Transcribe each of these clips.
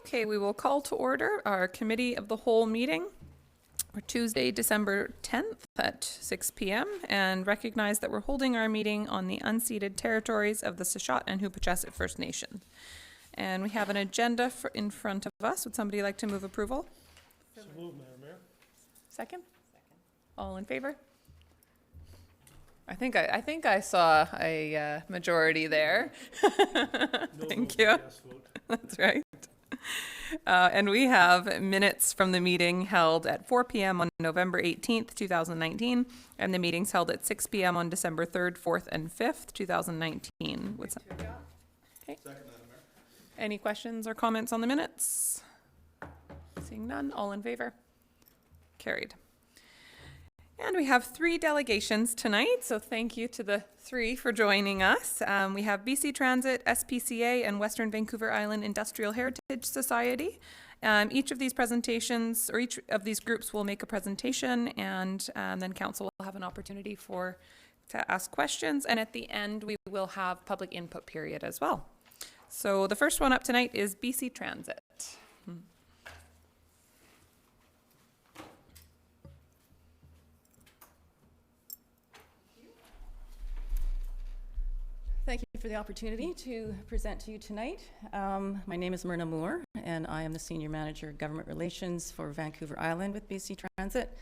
Okay, we will call to order our Committee of the Whole meeting for Tuesday, December 10th at 6 p.m. and recognize that we're holding our meeting on the unceded territories of the Sechot and Huipachesset First Nation. And we have an agenda in front of us. Would somebody like to move approval? So moved, Madam Mayor. Second? All in favor? I think I saw a majority there. Thank you. Yes vote. That's right. And we have minutes from the meeting held at 4 p.m. on November 18th, 2019, and the meetings held at 6 p.m. on December 3rd, 4th, and 5th, 2019. What's that? Okay. Second, Madam Mayor. Any questions or comments on the minutes? Seeing none, all in favor? Carried. And we have 3 delegations tonight, so thank you to the 3 for joining us. We have BC Transit, SPCA, and Western Vancouver Island Industrial Heritage Society. Each of these presentations, or each of these groups will make a presentation, and then council will have an opportunity to ask questions, and at the end we will have public input period as well. So the first one up tonight is BC Transit. Thank you for the opportunity to present to you tonight. My name is Myrna Moore, and I am the Senior Manager of Government Relations for Vancouver Island with BC Transit.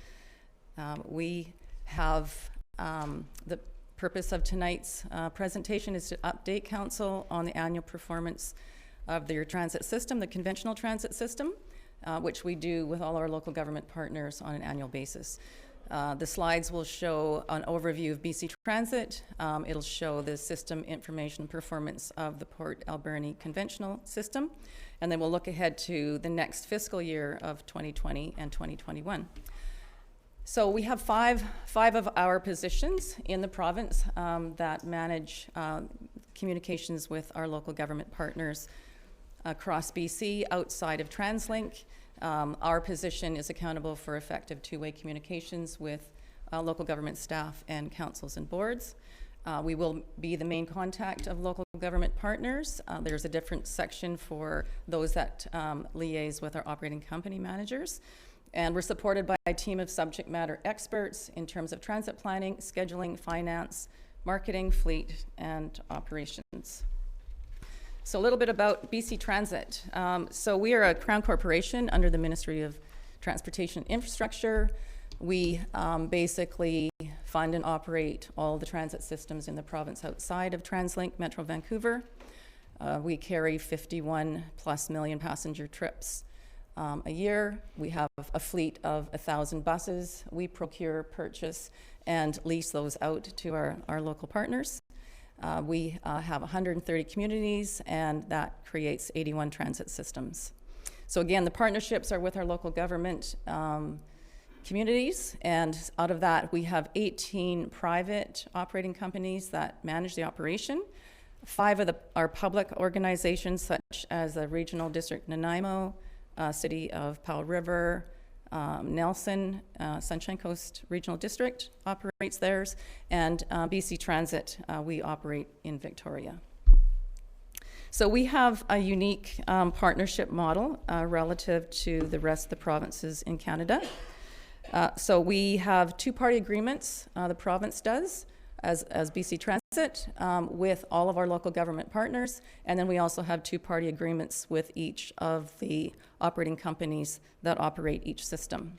We have the purpose of tonight's presentation is to update Council on the annual performance of their transit system, the conventional transit system, which we do with all our local government partners on an annual basis. The slides will show an overview of BC Transit. It'll show the system information performance of the Port Alberni conventional system, and then we'll look ahead to the next fiscal year of 2020 and 2021. So we have five of our positions in the province that manage communications with our local government partners across BC outside of TransLink. Our position is accountable for effective two-way communications with local government staff and councils and boards. We will be the main contact of local government partners. There's a different section for those that liaise with our operating company managers. And we're supported by a team of subject matter experts in terms of transit planning, scheduling, finance, marketing, fleet, and operations. So a little bit about BC Transit. So we are a Crown Corporation under the Ministry of Transportation and Infrastructure. We basically fund and operate all the transit systems in the province outside of TransLink, Metro Vancouver. We carry 51 plus million passenger trips a year. We have a fleet of 1,000 buses. We procure, purchase, and lease those out to our local partners. We have 130 communities, and that creates 81 transit systems. So again, the partnerships are with our local government communities, and out of that, we have 18 private operating companies that manage the operation. 5 are public organizations, such as the Regional District Nanaimo, City of Powell River, Nelson, Sunshine Coast Regional District operates theirs, and BC Transit, we operate in Victoria. So we have a unique partnership model relative to the rest of the provinces in Canada. So we have 2-party agreements, the province does, as BC Transit, with all of our local government partners, and then we also have 2-party agreements with each of the operating companies that operate each system.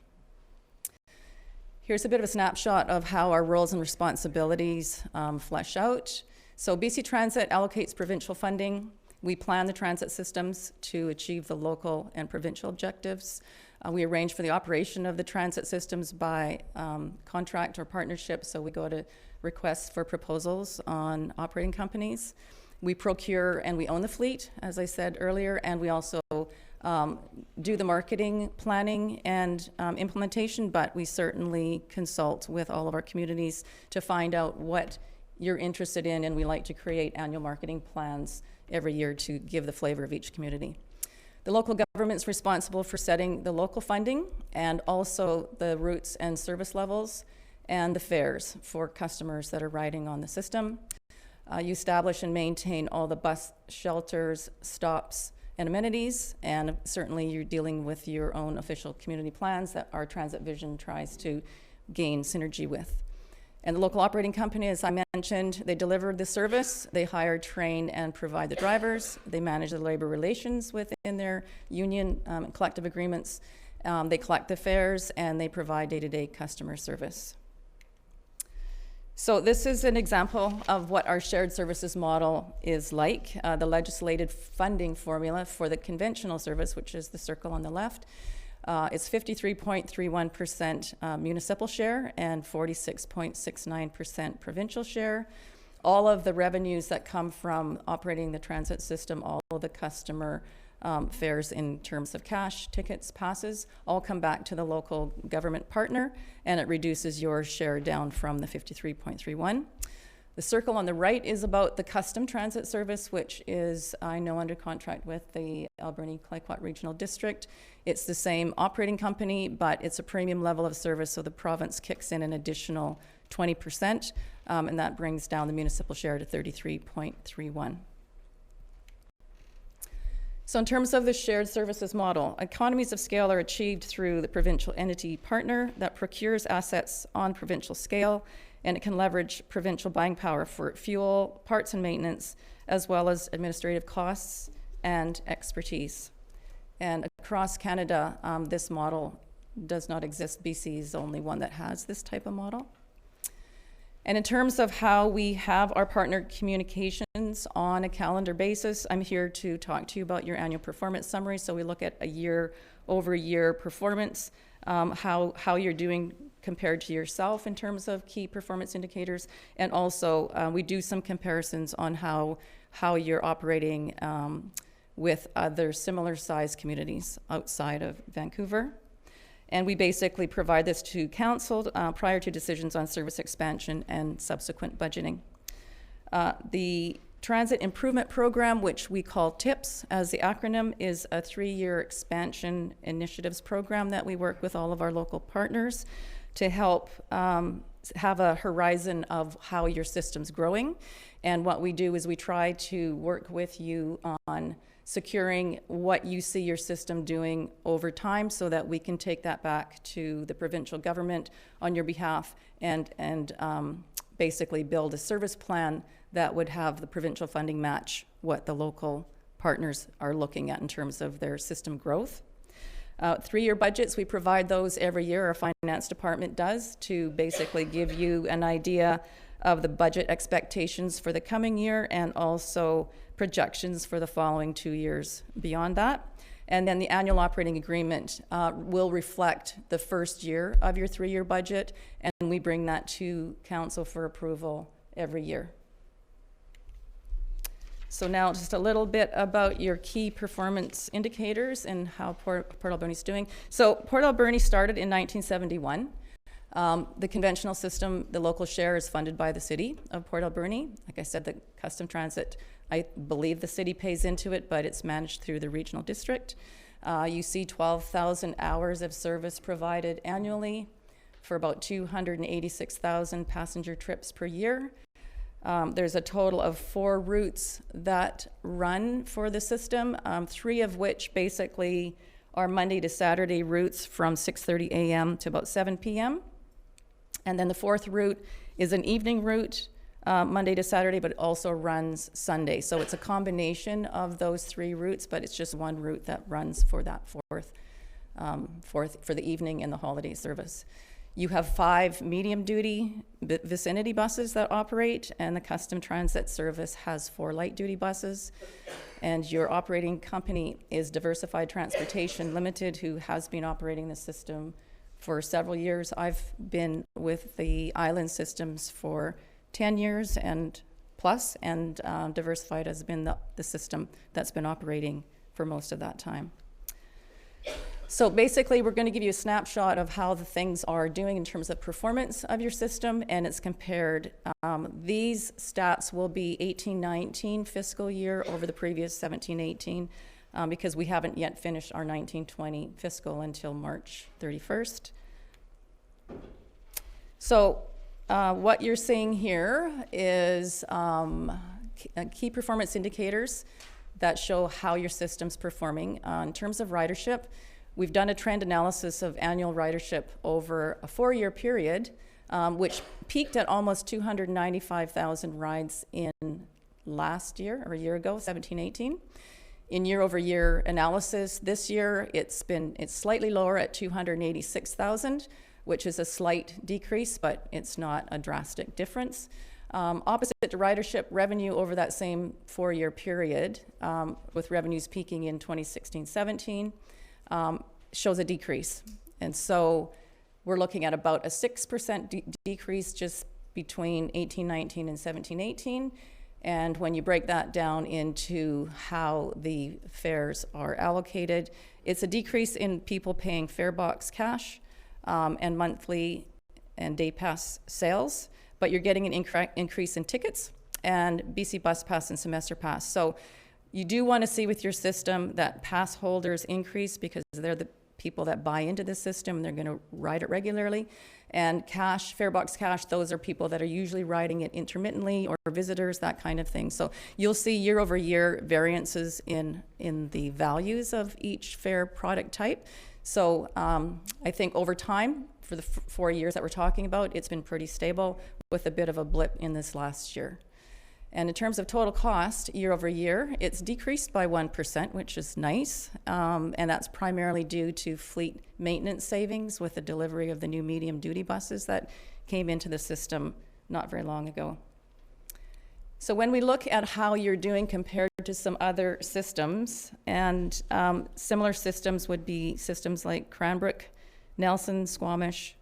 Here's a bit of a snapshot of how our roles and responsibilities flesh out. So BC Transit allocates provincial funding. We plan the transit systems to achieve the local and provincial objectives. We arrange for the operation of the transit systems by contract or partnership, so we go to requests for proposals on operating companies. We procure and we own the fleet, as I said earlier, and we also do the marketing, planning, and implementation, but we certainly consult with all of our communities to find out what you're interested in, and we like to create annual marketing plans every year to give the flavor of each community. The local government's responsible for setting the local funding and also the routes and service levels and the fares for customers that are riding on the system. You establish and maintain all the bus shelters, stops, and amenities, and certainly you're dealing with your own official community plans that our Transit Vision tries to gain synergy with. And the local operating company, as I mentioned, they deliver the service, they hire, train, and provide the drivers, they manage the labor relations within their union collective agreements, they collect the fares, and they provide day-to-day customer service. So this is an example of what our shared services model is like. The legislated funding formula for the conventional service, which is the circle on the left, is 53.31% municipal share and 46.69% provincial share. All of the revenues that come from operating the transit system, all of the customer fares in terms of cash, tickets, passes, all come back to the local government partner, and it reduces your share down from the 53.31. The circle on the right is about the custom transit service, which is, I know, under contract with the Alberni-Clyquot Regional District. It's the same operating company, but it's a premium level of service, so the province kicks in an additional 20%, and that brings down the municipal share to 33.31. So in terms of the shared services model, economies of scale are achieved through the provincial entity partner that procures assets on provincial scale, and it can leverage provincial buying power for fuel, parts and maintenance, as well as administrative costs and expertise. And across Canada, this model does not exist. BC is the only one that has this type of model. And in terms of how we have our partner communications on a calendar basis, I'm here to talk to you about your annual performance summary. So we look at a year-over-year performance, how you're doing compared to yourself in terms of key performance indicators. And also we do some comparisons on how you're operating with other similar sized communities outside of Vancouver. And we basically provide this to council prior to decisions on service expansion and subsequent budgeting. The Transit Improvement Program, which we call TIPS as the acronym, is a 3-year expansion initiatives program that we work with all of our local partners to help have a horizon of how your system's growing. And what we do is we try to work with you on securing what you see your system doing over time so that we can take that back to the provincial government on your behalf and basically build a service plan that would have the provincial funding match what the local partners are looking at in terms of their system growth. 3-year budgets, we provide those every year. Our finance department does, to basically give you an idea of the budget expectations for the coming year and also projections for the following 2 years beyond that. And then the annual operating agreement will reflect the first year of your 3-year budget, and we bring that to council for approval every year. So now just a little bit about your key performance indicators and how Port Alberni is doing. So Port Alberni started in 1971. The conventional system, the local share, is funded by the city of Port Alberni. Like I said, the custom transit, I believe the city pays into it, but it's managed through the regional district. You see 12,000 hours of service provided annually for about 286,000 passenger trips per year. There's a total of 4 routes that run for the system, 3 of which basically are Monday to Saturday routes from 6:30 a.m. to about 7 p.m. And then the 4th route is an evening route, Monday to Saturday, but it also runs Sunday. So it's a combination of those 3 routes, but it's just one route that runs for that fourth for the evening and the holiday service. You have 5 medium-duty vicinity buses that operate, and the custom transit service has 4 light-duty buses. And your operating company is Diversified Transportation Limited, who has been operating the system for several years. I've been with the island systems for 10 years and plus, and Diversified has been the system that's been operating for most of that time. So basically, we're going to give you a snapshot of how the things are doing in terms of performance of your system, and it's compared. These stats will be 18-19 fiscal year over the previous 17-18 because we haven't yet finished our 19-20 fiscal until March 31st. So what you're seeing here is key performance indicators. that show how your system's performing. In terms of ridership, we've done a trend analysis of annual ridership over a 4-year period, which peaked at almost 295,000 rides in last year, or a year ago, 17-18. In year-over-year analysis, this year it's slightly lower at 286,000, which is a slight decrease, but it's not a drastic difference. Opposite to ridership, revenue over that same 4-year period, with revenues peaking in 2016-17, shows a decrease. And so we're looking at about a 6% decrease just between 18-19 and 17-18. And when you break that down into how the fares are allocated, it's a decrease in people paying fare box cash and monthly and day pass sales, but you're getting an increase in tickets and BC Bus Pass and Semester Pass. So you do want to see with your system that pass holders increase because they're the people that buy into the system and they're going to ride it regularly. And cash, fare box cash, those are people that are usually riding it intermittently or visitors, that kind of thing. So you'll see year over year variances in the values of each fare product type. So I think over time, for the 4 years that we're talking about, it's been pretty stable with a bit of a blip in this last year. And in terms of total cost, year over year, it's decreased by 1%, which is nice. And that's primarily due to fleet maintenance savings with the delivery of the new medium duty buses that came into the system not very long ago. So when we look at how you're doing compared to some other systems, and similar systems would be systems like Cranbrook, Nelson, Squamish,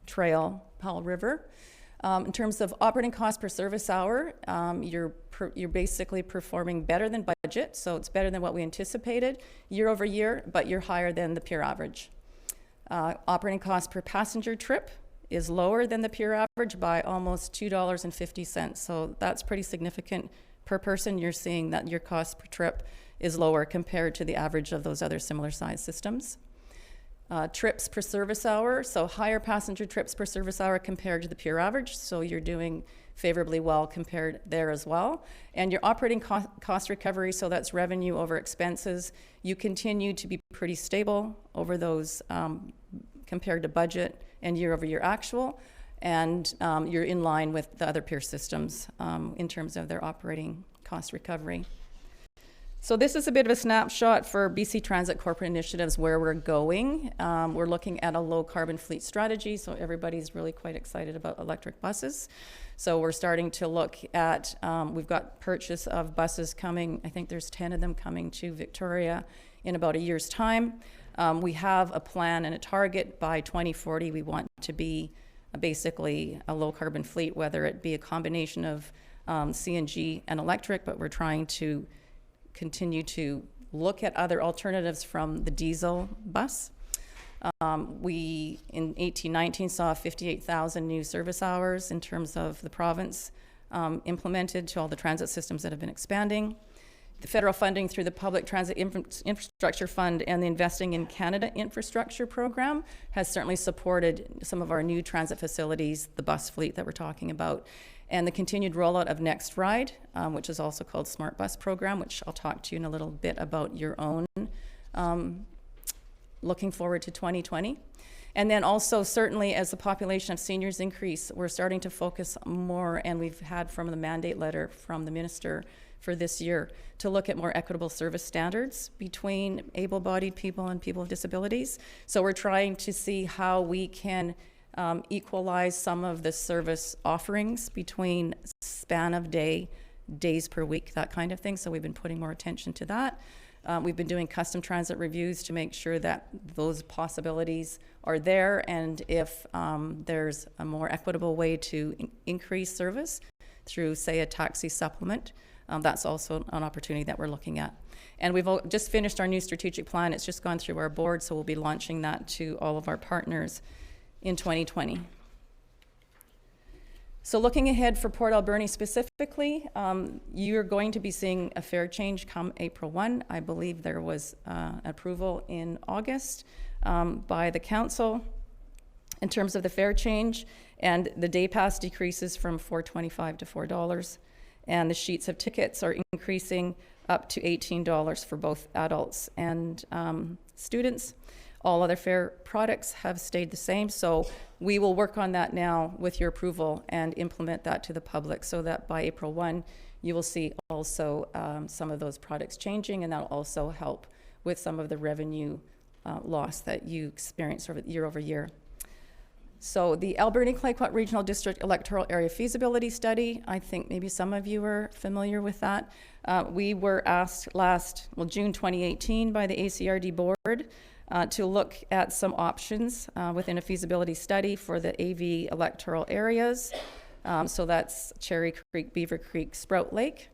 Trail, Powell River. In terms of operating cost per service hour, you're basically performing better than budget, so it's better than what we anticipated year over year, but you're higher than the peer average. Operating cost per passenger trip is lower than the peer average by almost $2.50, so that's pretty significant per person. You're seeing that your cost per trip is lower compared to the average of those other similar size systems. Trips per service hour, so higher passenger trips per service hour compared to the peer average, so you're doing favorably well compared there as well. And your operating cost recovery, so that's revenue over expenses, you continue to be pretty stable over those compared to budget and year over year actual, and you're in line with the other peer systems in terms of their operating cost recovery. So this is a bit of a snapshot for BC Transit corporate initiatives where we're going. We're looking at a low carbon fleet strategy, so everybody's really quite excited about electric buses. So we're starting to look at, we've got purchase of buses coming, I think there's 10 of them coming to Victoria in about a year's time. We have a plan and a target by 2040. We want to be basically a low carbon fleet, whether it be a combination of CNG and electric, but we're trying to continue to look at other alternatives from the diesel bus. We, in 18-19, saw 58,000 new service hours in terms of the province implemented to all the transit systems that have been expanding. The federal funding through the Public Transit Infrastructure Fund and the Investing in Canada Infrastructure Program has certainly supported some of our new transit facilities, the bus fleet that we're talking about, and the continued rollout of Next Ride, which is also called Smart Bus Program, which I'll talk to you in a little bit about your own, looking forward to 2020. And then also, certainly, as the population of seniors increase, we're starting to focus more, and we've had from the mandate letter from the minister for this year, to look at more equitable service standards between able-bodied people and people with disabilities. So we're trying to see how we can equalize some of the service offerings between span of day, days per week, that kind of thing. So we've been putting more attention to that. We've been doing custom transit reviews to make sure that those possibilities are there, and if there's a more equitable way to increase service through, say, a taxi supplement, that's also an opportunity that we're looking at. And we've just finished our new strategic plan. It's just gone through our board, so we'll be launching that to all of our partners in 2020. So looking ahead for Port Alberni specifically, you're going to be seeing a fare change come April 1. I believe there was approval in August by the council in terms of the fare change, and the day pass decreases from $4.25 to $4. And the sheets of tickets are increasing up to $18 for both adults and students. All other fare products have stayed the same, so we will work on that now with your approval and implement that to the public so that by April 1, you will see also some of those products changing, and that'll also help with some of the revenue loss that you experience year over year. So the Alberni-Clayoquot Regional District Electoral Area Feasibility Study, I think maybe some of you are familiar with that. We were asked June 2018 by the ACRD board to look at some options within a feasibility study for the AV electoral areas. So that's Cherry Creek, Beaver Creek, Sprout Lake.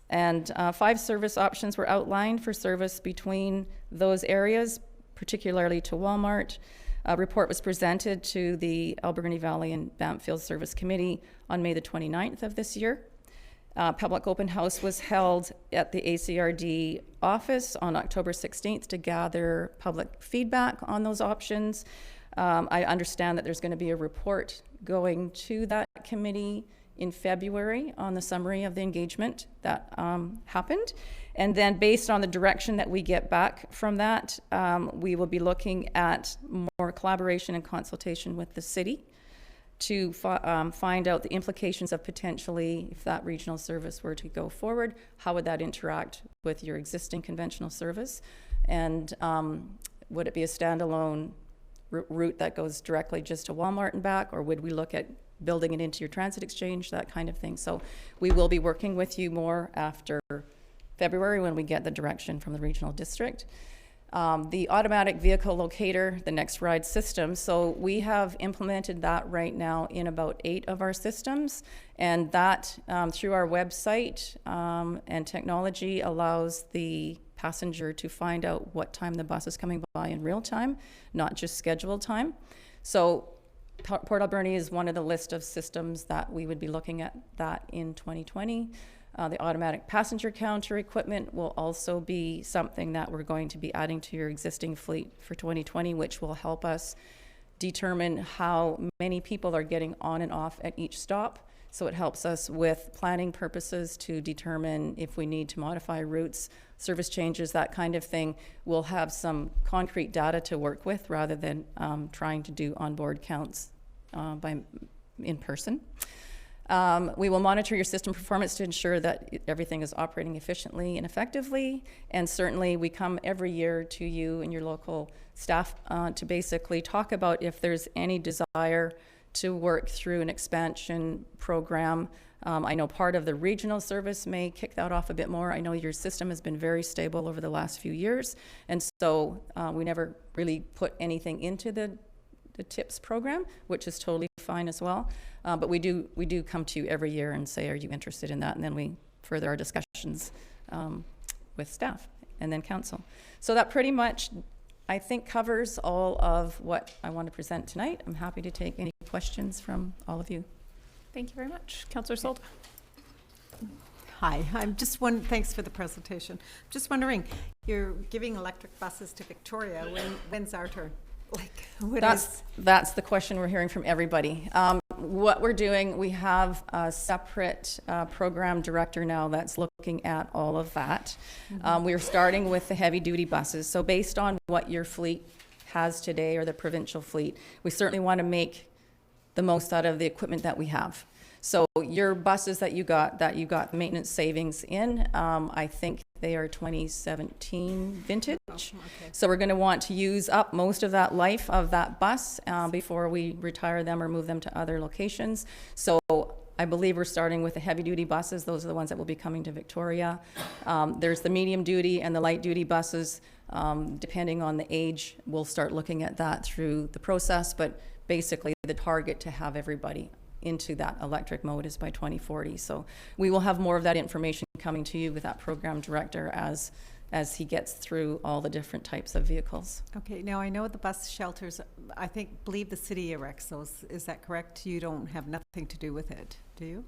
And 5 service options were outlined for service between those areas, particularly to Walmart. A report was presented to the Alberni Valley and Banff Field Service Committee on May the 29th of this year. Public open house was held at the ACRD office on October 16th to gather public feedback on those options. I understand that there's going to be a report going to that committee in February on the summary of the engagement that happened. And then based on the direction that we get back from that, we will be looking at more collaboration and consultation with the city to find out the implications of potentially, if that regional service were to go forward, how would that interact with your existing conventional service? And would it be a standalone route that goes directly just to Walmart and back, or would we look at building it into your transit exchange, that kind of thing? So we will be working with you more after February when we get the direction from the regional district. The automatic vehicle locator, the next ride system. So we have implemented that right now in about 8 of our systems, and that through our website and technology allows the passenger to find out what time the bus is coming by in real time, not just scheduled time. So Port Alberni is one of the list of systems that we would be looking at that in 2020. The automatic passenger counter equipment will also be something that we're going to be adding to your existing fleet for 2020, which will help us determine how many people are getting on and off at each stop. So it helps us with planning purposes to determine if we need to modify routes, service changes, that kind of thing. We'll have some concrete data to work with rather than trying to do onboard counts in person. We will monitor your system performance to ensure that everything is operating efficiently and effectively. And certainly we come every year to you and your local staff to basically talk about if there's any desire to work through an expansion program. I know part of the regional service may kick that off a bit more. I know your system has been very stable over the last few years. And so we never really put anything into the TIPS program, which is totally fine as well. But we do come to you every year and say, are you interested in that? And then we further our discussions with staff and then council. So that pretty much, I think, covers all of what I want to present tonight. I'm happy to take any questions from all of you. Thank you very much. Councillor Sold. Hi, thanks for the presentation. Just wondering, you're giving electric buses to Victoria. When's our turn? That's the question we're hearing from everybody. What we're doing, we have a separate program director now that's looking at all of that. Mm-hmm. We're starting with the heavy duty buses. So based on what your fleet has today, or the provincial fleet, we certainly want to make the most out of the equipment that we have. So your buses that you got maintenance savings in, I think they are 2017 vintage. Oh, okay. So we're going to want to use up most of that life of that bus before we retire them or move them to other locations. So I believe we're starting with the heavy duty buses. Those are the ones that will be coming to Victoria. There's the medium duty and the light duty buses. Depending on the age, we'll start looking at that through the process, but basically the target to have everybody into that electric mode is by 2040. So we will have more of that information coming to you with that program director as he gets through all the different types of vehicles. Okay, now I know the bus shelters, believe the city erects those. Is that correct? You don't have nothing to do with it, do you?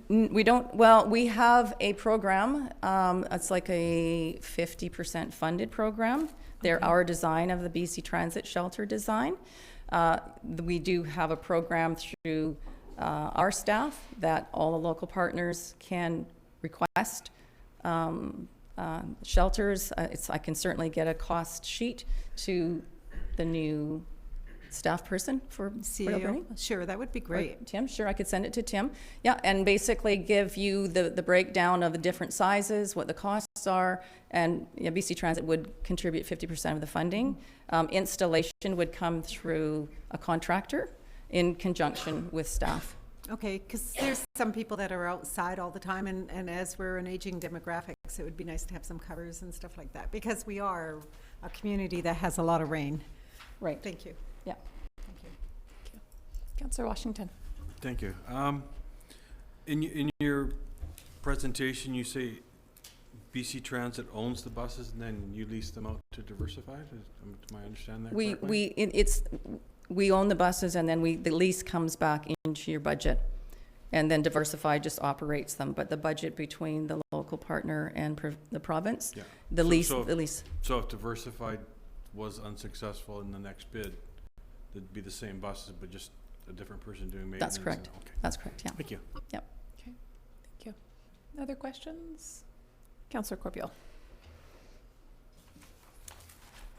We don't. Well, we have a program. It's like a 50% funded program. They're our design of the BC Transit shelter design. We do have a program through our staff that all the local partners can request shelters. I can certainly get a cost sheet to the new staff person for Port Alberni. Sure, that would be great. Tim, sure, I could send it to Tim. Yeah, and basically give you the breakdown of the different sizes, what the costs are, and BC Transit would contribute 50% of the funding. Installation would come through a contractor in conjunction with staff. Okay, because there's some people that are outside all the time, and as we're an aging demographics, it would be nice to have some covers and stuff like that, because we are a community that has a lot of rain. Right. Thank you. Yeah. Thank you. Councillor Washington. Thank you. In your presentation, you say BC Transit owns the buses and then you lease them out to Diversified? Am I understanding that correctly? We own the buses, and then the lease comes back into your budget, and then Diversified just operates them. But the budget between the local partner and the province, Yeah. the lease. So if Diversified was unsuccessful in the next bid, it'd be the same buses, but just a different person doing maintenance? That's correct. Okay. That's correct, yeah. Thank you. Yep. Okay, thank you. Other questions? Councillor Corbeil.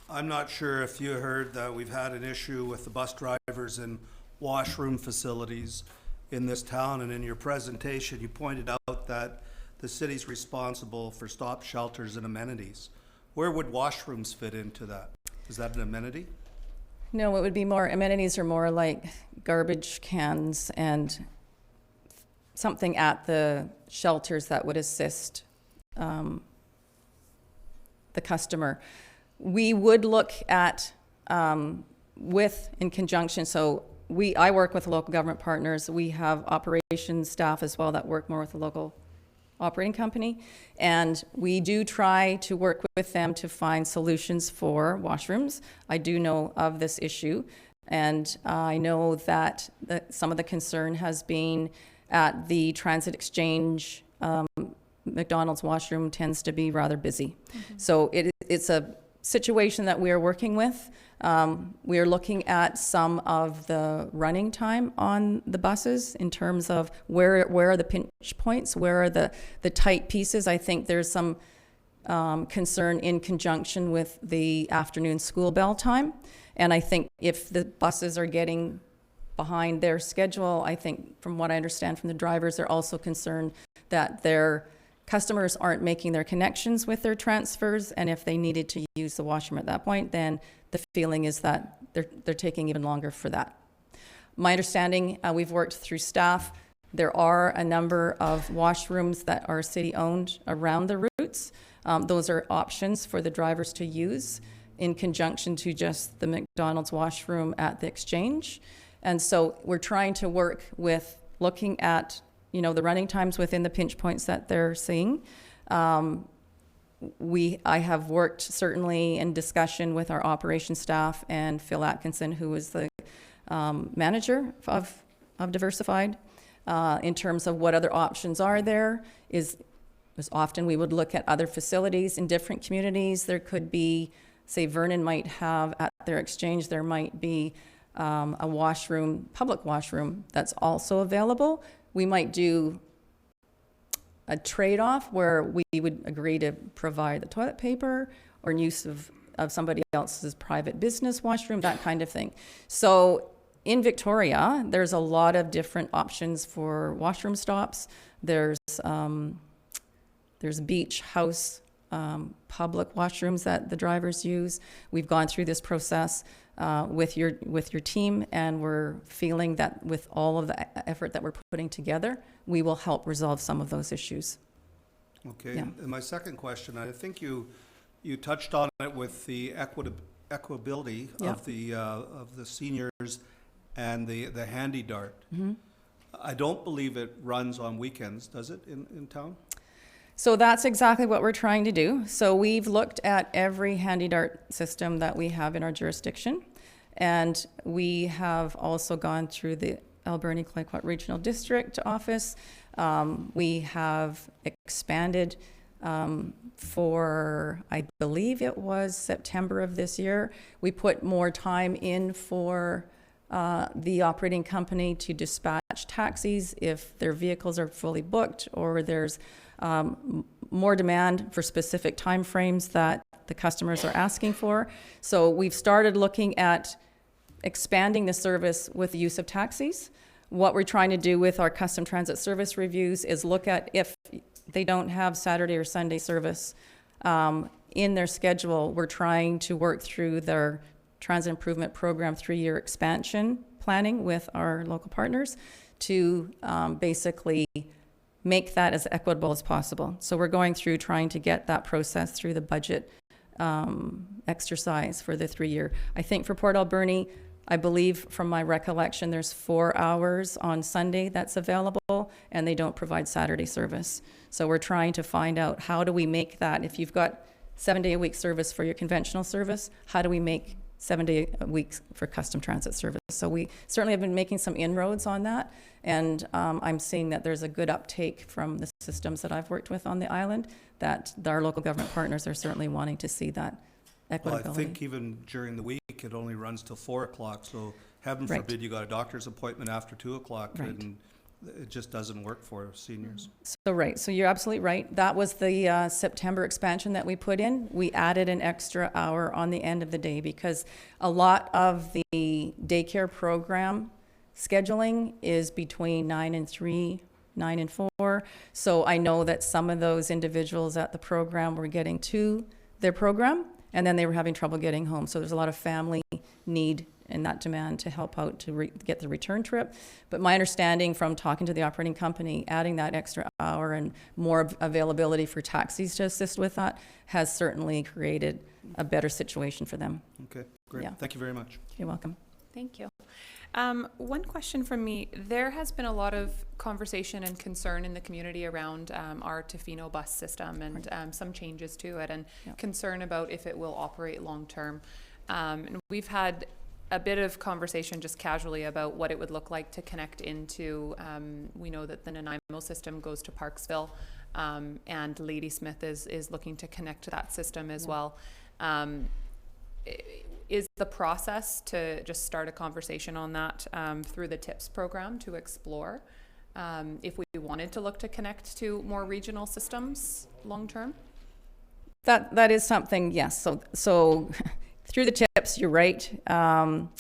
I'm not sure if you heard that we've had an issue with the bus drivers and washroom facilities in this town, and in your presentation, you pointed out that the city's responsible for stop shelters and amenities. Where would washrooms fit into that? Is that an amenity? No, it would be more, amenities are more like garbage cans and something at the shelters that would assist the customer. We would look at in conjunction, so I work with local government partners. We have operations staff as well that work more with the local operating company, and we do try to work with them to find solutions for washrooms. I do know of this issue, and I know that some of the concern has been at the transit exchange. McDonald's washroom tends to be rather busy. So it's a situation that we are working with. We are looking at some of the running time on the buses in terms of where are the pinch points, where are the tight pieces. I think there's some concern in conjunction with the afternoon school bell time. And I think if the buses are getting behind their schedule, I think from what I understand from the drivers, they're also concerned that their customers aren't making their connections with their transfers, and if they needed to use the washroom at that point, then the feeling is that they're taking even longer for that. My understanding, we've worked through staff. There are a number of washrooms that are city-owned around the routes. Those are options for the drivers to use in conjunction to just the McDonald's washroom at the exchange. And so we're trying to work with looking at the running times within the pinch points that they're seeing. I have worked certainly in discussion with our operations staff and Phil Atkinson, who is the manager of Diversified, in terms of what other options are there. Is often we would look at other facilities in different communities. There could be, say Vernon might have at their exchange, there might be a washroom, public washroom that's also available. We might do a trade-off where we would agree to provide the toilet paper or use of somebody else's private business washroom, that kind of thing. So in Victoria, there's a lot of different options for washroom stops. There's beach house public washrooms that the drivers use. We've gone through this process with your team, and we're feeling that with all of the effort that we're putting together, we will help resolve some of those issues. Okay, Yeah. and my second question, I think you touched on it with the equitability Yeah. of the seniors and the handy dart. Mm-hmm. I don't believe it runs on weekends, does it, in town? So that's exactly what we're trying to do. So we've looked at every handy dart system that we have in our jurisdiction, and we have also gone through the Alberni Clayquot Regional District office. We have expanded for, I believe it was September of this year. We put more time in for the operating company to dispatch taxis if their vehicles are fully booked or there's more demand for specific timeframes that the customers are asking for. So we've started looking at expanding the service with the use of taxis. What we're trying to do with our custom transit service reviews is look at if they don't have Saturday or Sunday service in their schedule, we're trying to work through their transit improvement program 3-year expansion planning with our local partners to basically make that as equitable as possible. So we're going through trying to get that process through the budget exercise for the 3-year. I think for Port Alberni, I believe from my recollection, there's 4 hours on Sunday that's available, and they don't provide Saturday service. So we're trying to find out how do we make that, if you've got 7-day-a-week service for your conventional service, how do we make 7-day-a-week for custom transit service? So we certainly have been making some inroads on that, and I'm seeing that there's a good uptake from the systems that I've worked with on the island, that our local government partners are certainly wanting to see that equitability. Well, I think even during the week, it only runs till 4 o'clock, so heaven Right. forbid you got a doctor's appointment after 2 o'clock, Right. and it just doesn't work for seniors. So right, so you're absolutely right. That was the September expansion that we put in. We added an extra hour on the end of the day because a lot of the daycare program scheduling is between 9 and 3, 9 and 4. So I know that some of those individuals at the program were getting to their program and then they were having trouble getting home. So there's a lot of family need and that demand to help out to get the return trip. But my understanding from talking to the operating company, adding that extra hour and more availability for taxis to assist with that has certainly created a better situation for them. Okay, great. Yeah. Thank you very much. You're welcome. Thank you. One question from me. There has been a lot of conversation and concern in the community around our Tofino bus system and some changes to it and concern about if it will operate long-term. And we've had a bit of conversation just casually about what it would look like to connect into, we know that the Nanaimo system goes to Parksville, and Ladysmith is looking to connect to that system as well. Is the process to just start a conversation on that through the TIPS program to explore if we wanted to look to connect to more regional systems long-term? That is something, yes. So through the TIPS, you're right. And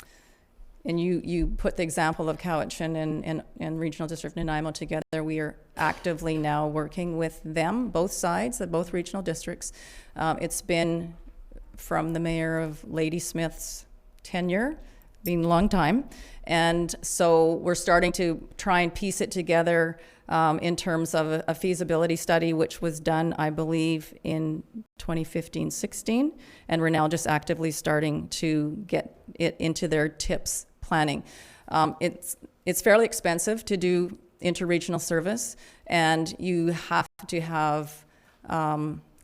you put the example of Cowichan and Regional District Nanaimo together. We are actively now working with them, both sides, both regional districts. It's been from the mayor of Ladysmith's tenure, been a long time. And so we're starting to try and piece it together in terms of a feasibility study, which was done, I believe, in 2015-16. And we're now just actively starting to get it into their TIPS planning. It's fairly expensive to do interregional service, and you have to have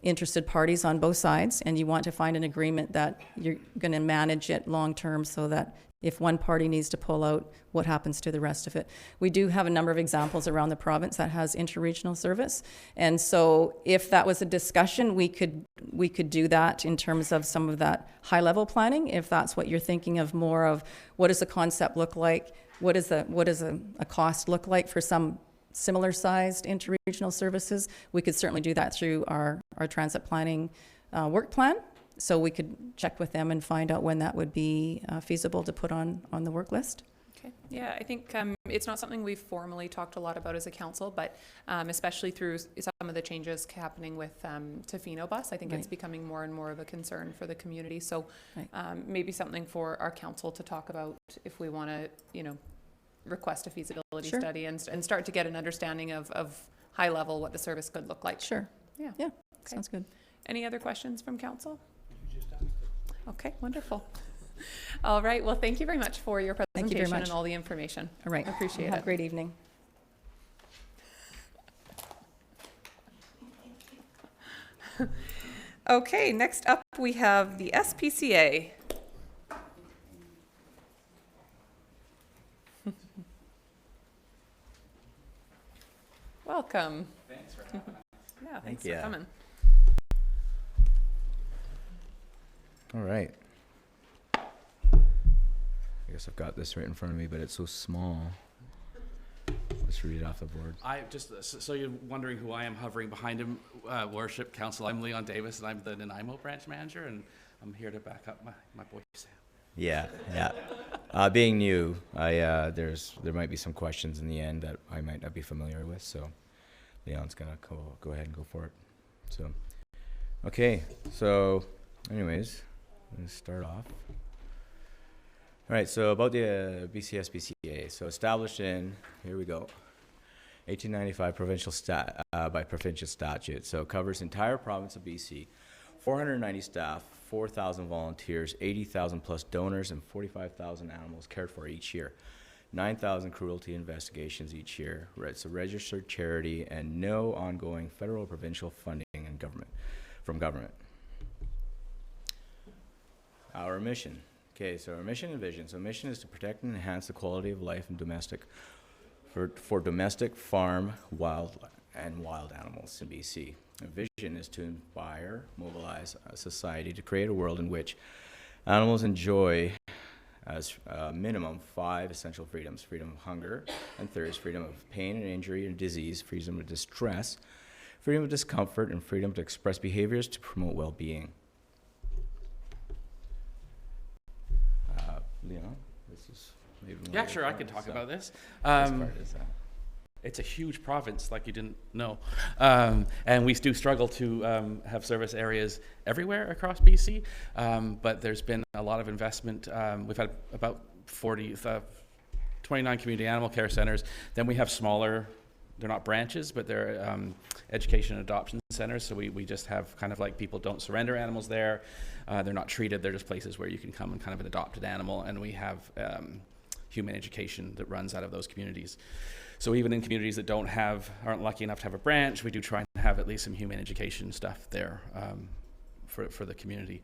interested parties on both sides, and you want to find an agreement that you're going to manage it long term so that if one party needs to pull out, what happens to the rest of it. We do have a number of examples around the province that has interregional service, and so if that was a discussion, we could do that in terms of some of that high level planning. If that's what you're thinking of, more of what does the concept look like, what does a cost look like for some similar sized interregional services, we could certainly do that through our transit planning work plan. So we could check with them and find out when that would be feasible to put on the work list. Okay. Yeah, I think it's not something we've formally talked a lot about as a council, but especially through some of the changes happening with Tofino bus, I think it's becoming more and more of a concern for the community. So maybe something for our council to talk about if we want to, request a feasibility study and start to get an understanding of high level what the service could look like. Sure. Yeah. Okay. Sounds good. Any other questions from council? Okay, wonderful. All right, well, thank you very much for your presentation. Thank you very much. And all the information. All right. Appreciate Have it. a great evening. Okay, next up we have the SPCA. Welcome. Thanks for having us. Yeah, thanks you. for coming. All right. I guess I've got this right in front of me, but it's so small. Just read it off the board. I just, so you're wondering who I am hovering behind him, Worship Council. I'm Leon Davis, and I'm the Nanaimo branch manager, and I'm here to back up my boy Sam. Yeah, yeah. Being new, there might be some questions in the end that I might not be familiar with, so Leon's gonna go ahead and go for it. So, okay. So, anyways, let's start off. All right. So about the BC SPCA. So established in, here we go, 1895 by provincial statute. So it covers the entire province of BC, 490 staff, 4,000 volunteers, 80,000 plus donors, and 45,000 animals cared for each year. 9,000 cruelty investigations each year. It's a registered charity and no ongoing federal or provincial funding and from government. Our mission. Okay, so our mission and vision. So mission is to protect and enhance the quality of life in for domestic, farm, wild animals in BC. Our vision is to inspire, mobilize a society to create a world in which animals enjoy as minimum 5 essential freedoms: freedom of hunger and thirst, freedom of pain and injury and disease, freedom of distress, freedom of discomfort, and freedom to express behaviors to promote well-being. Leon, this is maybe more Yeah, of sure, your I can part, talk so about this. this part is, It's a huge province, like you didn't know. And we do struggle to have service areas everywhere across BC, but there's been a lot of investment. We've had about 29 community animal care centers. Then we have smaller, they're not branches, but they're education and adoption centers. So we just have kind of like people don't surrender animals there. They're not treated. They're just places where you can come and kind of adopt an animal. And we have human education that runs out of those communities. So even in communities that aren't lucky enough to have a branch, we do try and have at least some human education stuff there for the community.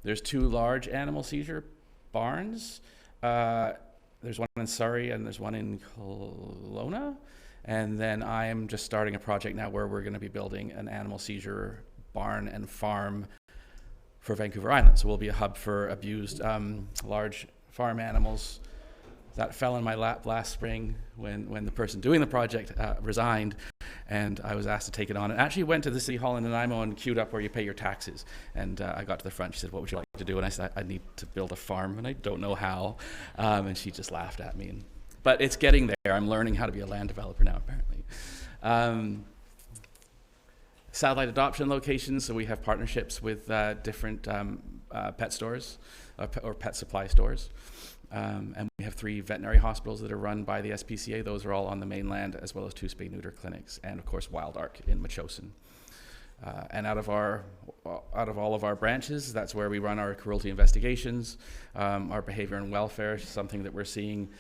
There's 2 large animal seizure barns. There's one in Surrey and there's one in Kelowna. And then I am just starting a project now where we're going to be building an animal seizure barn and farm for Vancouver Island. So we'll be a hub for abused large farm animals. That fell in my lap last spring when the person doing the project resigned, and I was asked to take it on. And actually went to the City Hall in Nanaimo and queued up where you pay your taxes. And I got to the front. She said, "What would you like to do?" And I said, "I need to build a farm, and I don't know how." And she just laughed at me. But it's getting there. I'm learning how to be a land developer now, apparently. Satellite adoption locations. So we have partnerships with different pet stores or pet supply stores. And we have 3 veterinary hospitals that are run by the SPCA. Those are all on the mainland, as well as 2 spay-neuter clinics, and of course Wild Ark in Machosen. And out of all of our branches, that's where we run our cruelty investigations, our behavior and welfare, something that we're seeing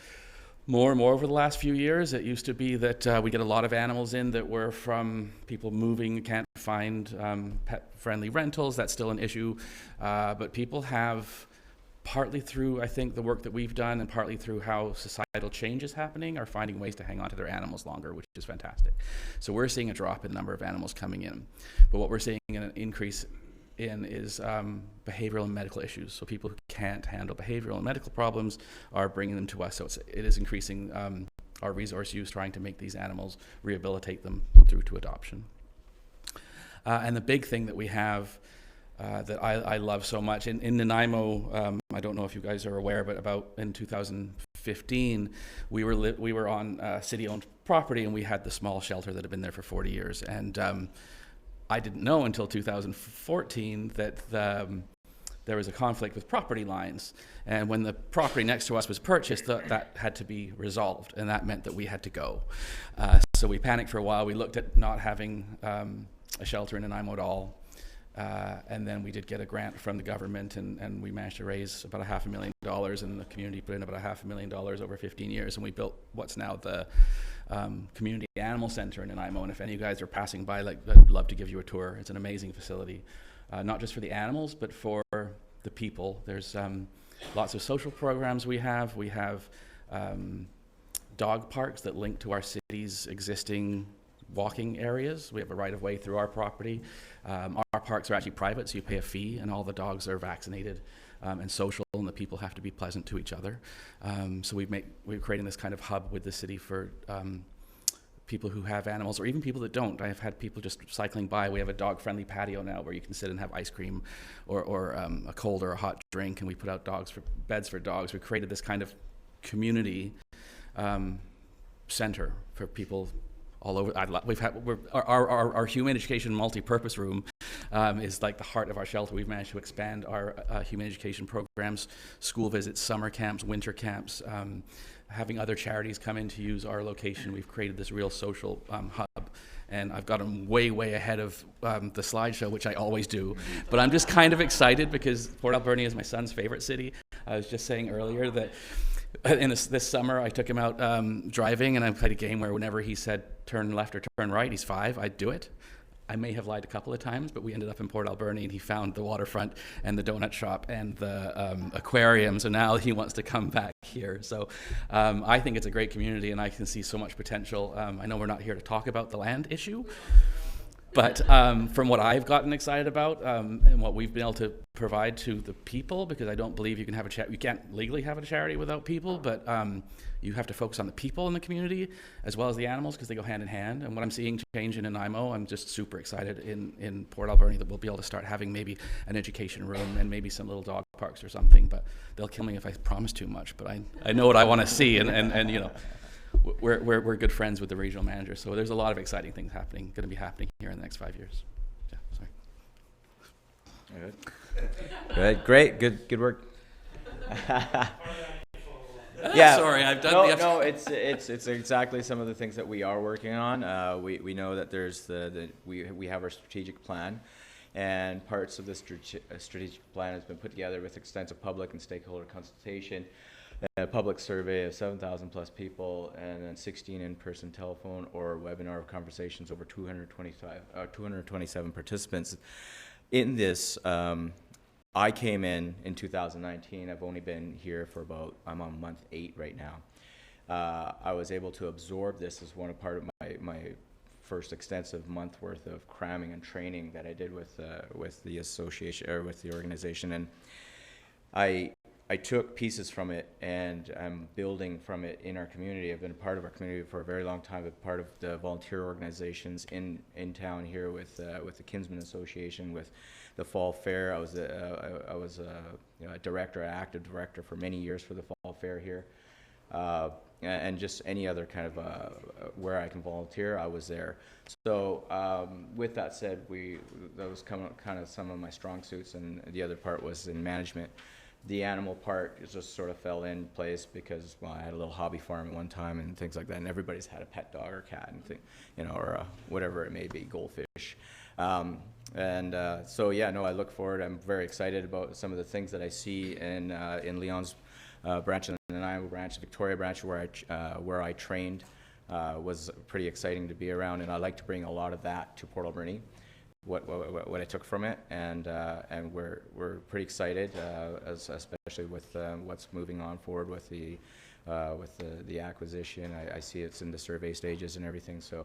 more and more over the last few years. It used to be that we get a lot of animals in that were from people moving, can't find pet-friendly rentals. That's still an issue, but people have, partly through, I think, the work that we've done and partly through how societal change is happening, are finding ways to hang on to their animals longer, which is fantastic. So we're seeing a drop in the number of animals coming in. But what we're seeing an increase in is behavioral and medical issues. So people who can't handle behavioral and medical problems are bringing them to us. So it is increasing our resource use, trying to make these animals, rehabilitate them through to adoption. And the big thing that we have that I love so much. In Nanaimo, I don't know if you guys are aware, but about in 2015, we were on city-owned property, and we had the small shelter that had been there for 40 years. And I didn't know until 2014 that there was a conflict with property lines. And when the property next to us was purchased, that had to be resolved, and that meant that we had to go. So we panicked for a while. We looked at not having a shelter in Nanaimo at all. And then we did get a grant from the government, and we managed to raise about $500,000, and the community put in about $500,000 over 15 years, and we built what's now the Community Animal Center in Nanaimo. And if any of you guys are passing by, I'd love to give you a tour. It's an amazing facility, not just for the animals, but for the people. There's lots of social programs we have. We have dog parks that link to our city's existing walking areas. We have a right-of-way through our property. Our parks are actually private, so you pay a fee, and all the dogs are vaccinated and social, and the people have to be pleasant to each other. So we're creating this kind of hub with the city for people who have animals, or even people that don't. I have had people just cycling by. We have a dog-friendly patio now where you can sit and have ice cream or a cold or a hot drink, and we put out beds for dogs. We created this kind of community center for people all over. Our human education multi-purpose room is like the heart of our shelter. We've managed to expand our human education programs, school visits, summer camps, winter camps, having other charities come in to use our location. We've created this real social hub, and I've got them way, way ahead of the slideshow, which I always do. But I'm just kind of excited because Port Alberni is my son's favorite city. I was just saying earlier that in this summer, I took him out driving, and I played a game where whenever he said turn left or turn right, he's 5, I'd do it. I may have lied a couple of times, but we ended up in Port Alberni, and he found the waterfront and the donut shop and the aquarium, so now he wants to come back here. So I think it's a great community, and I can see so much potential. I know we're not here to talk about the land issue, but from what I've gotten excited about and what we've been able to provide to the people, because I don't believe you can have you can't legally have a charity without people, but you have to focus on the people in the community as well as the animals, because they go hand in hand. And what I'm seeing change in Nanaimo, I'm just super excited in Port Alberni that we'll be able to start having maybe an education room and maybe some little dog parks or something. But they'll kill me if I promise too much. But I know what I want to see, and you know. We're good friends with the regional manager, so there's a lot of exciting things going to be happening here in the next 5 years. Yeah, sorry. Good, great, good work. Yeah. Sorry, I've done. No, it's exactly some of the things that we are working on. We know that there's we have our strategic plan, and parts of the strategic plan has been put together with extensive public and stakeholder consultation. A public survey of 7,000 plus people, and then 16 in-person telephone or webinar conversations, over 227 participants. In this, I came in 2019. I've only been here for I'm on month 8 right now. I was able to absorb this as part of my first extensive month worth of cramming and training that I did with the association, or with the organization, and I took pieces from it, and I'm building from it in our community. I've been a part of our community for a very long time. I've been part of the volunteer organizations in town here with the Kinsman Association, with the Fall Fair. I was a director, an active director for many years for the Fall Fair here, and just any other kind of where I can volunteer, I was there. So with that said, that was kind of some of my strong suits, and the other part was in management. The animal part just sort of fell in place because, well, I had a little hobby farm at one time and things like that, and everybody's had a pet dog or cat and or whatever it may be, goldfish. So yeah, no, I look forward. I'm very excited about some of the things that I see in Leon's branch and the Nanaimo branch, Victoria branch, where I trained. Was pretty exciting to be around, and I like to bring a lot of that to Port Alberni. What I took from it, and we're pretty excited, especially with what's moving on forward with the acquisition. I see it's in the survey stages and everything, so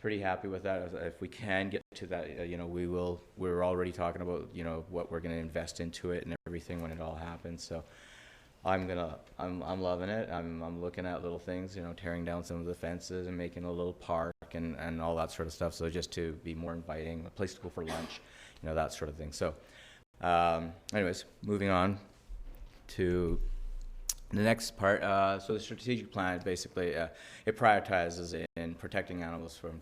pretty happy with that. If we can get to that, we will. We're already talking about what we're going to invest into it and everything when it all happens. So I'm loving it. I'm looking at little things, tearing down some of the fences and making a little park and all that sort of stuff. So just to be more inviting, a place to go for lunch, that sort of thing. So anyways, moving on to the next part. So the strategic plan is basically, it prioritizes in protecting animals from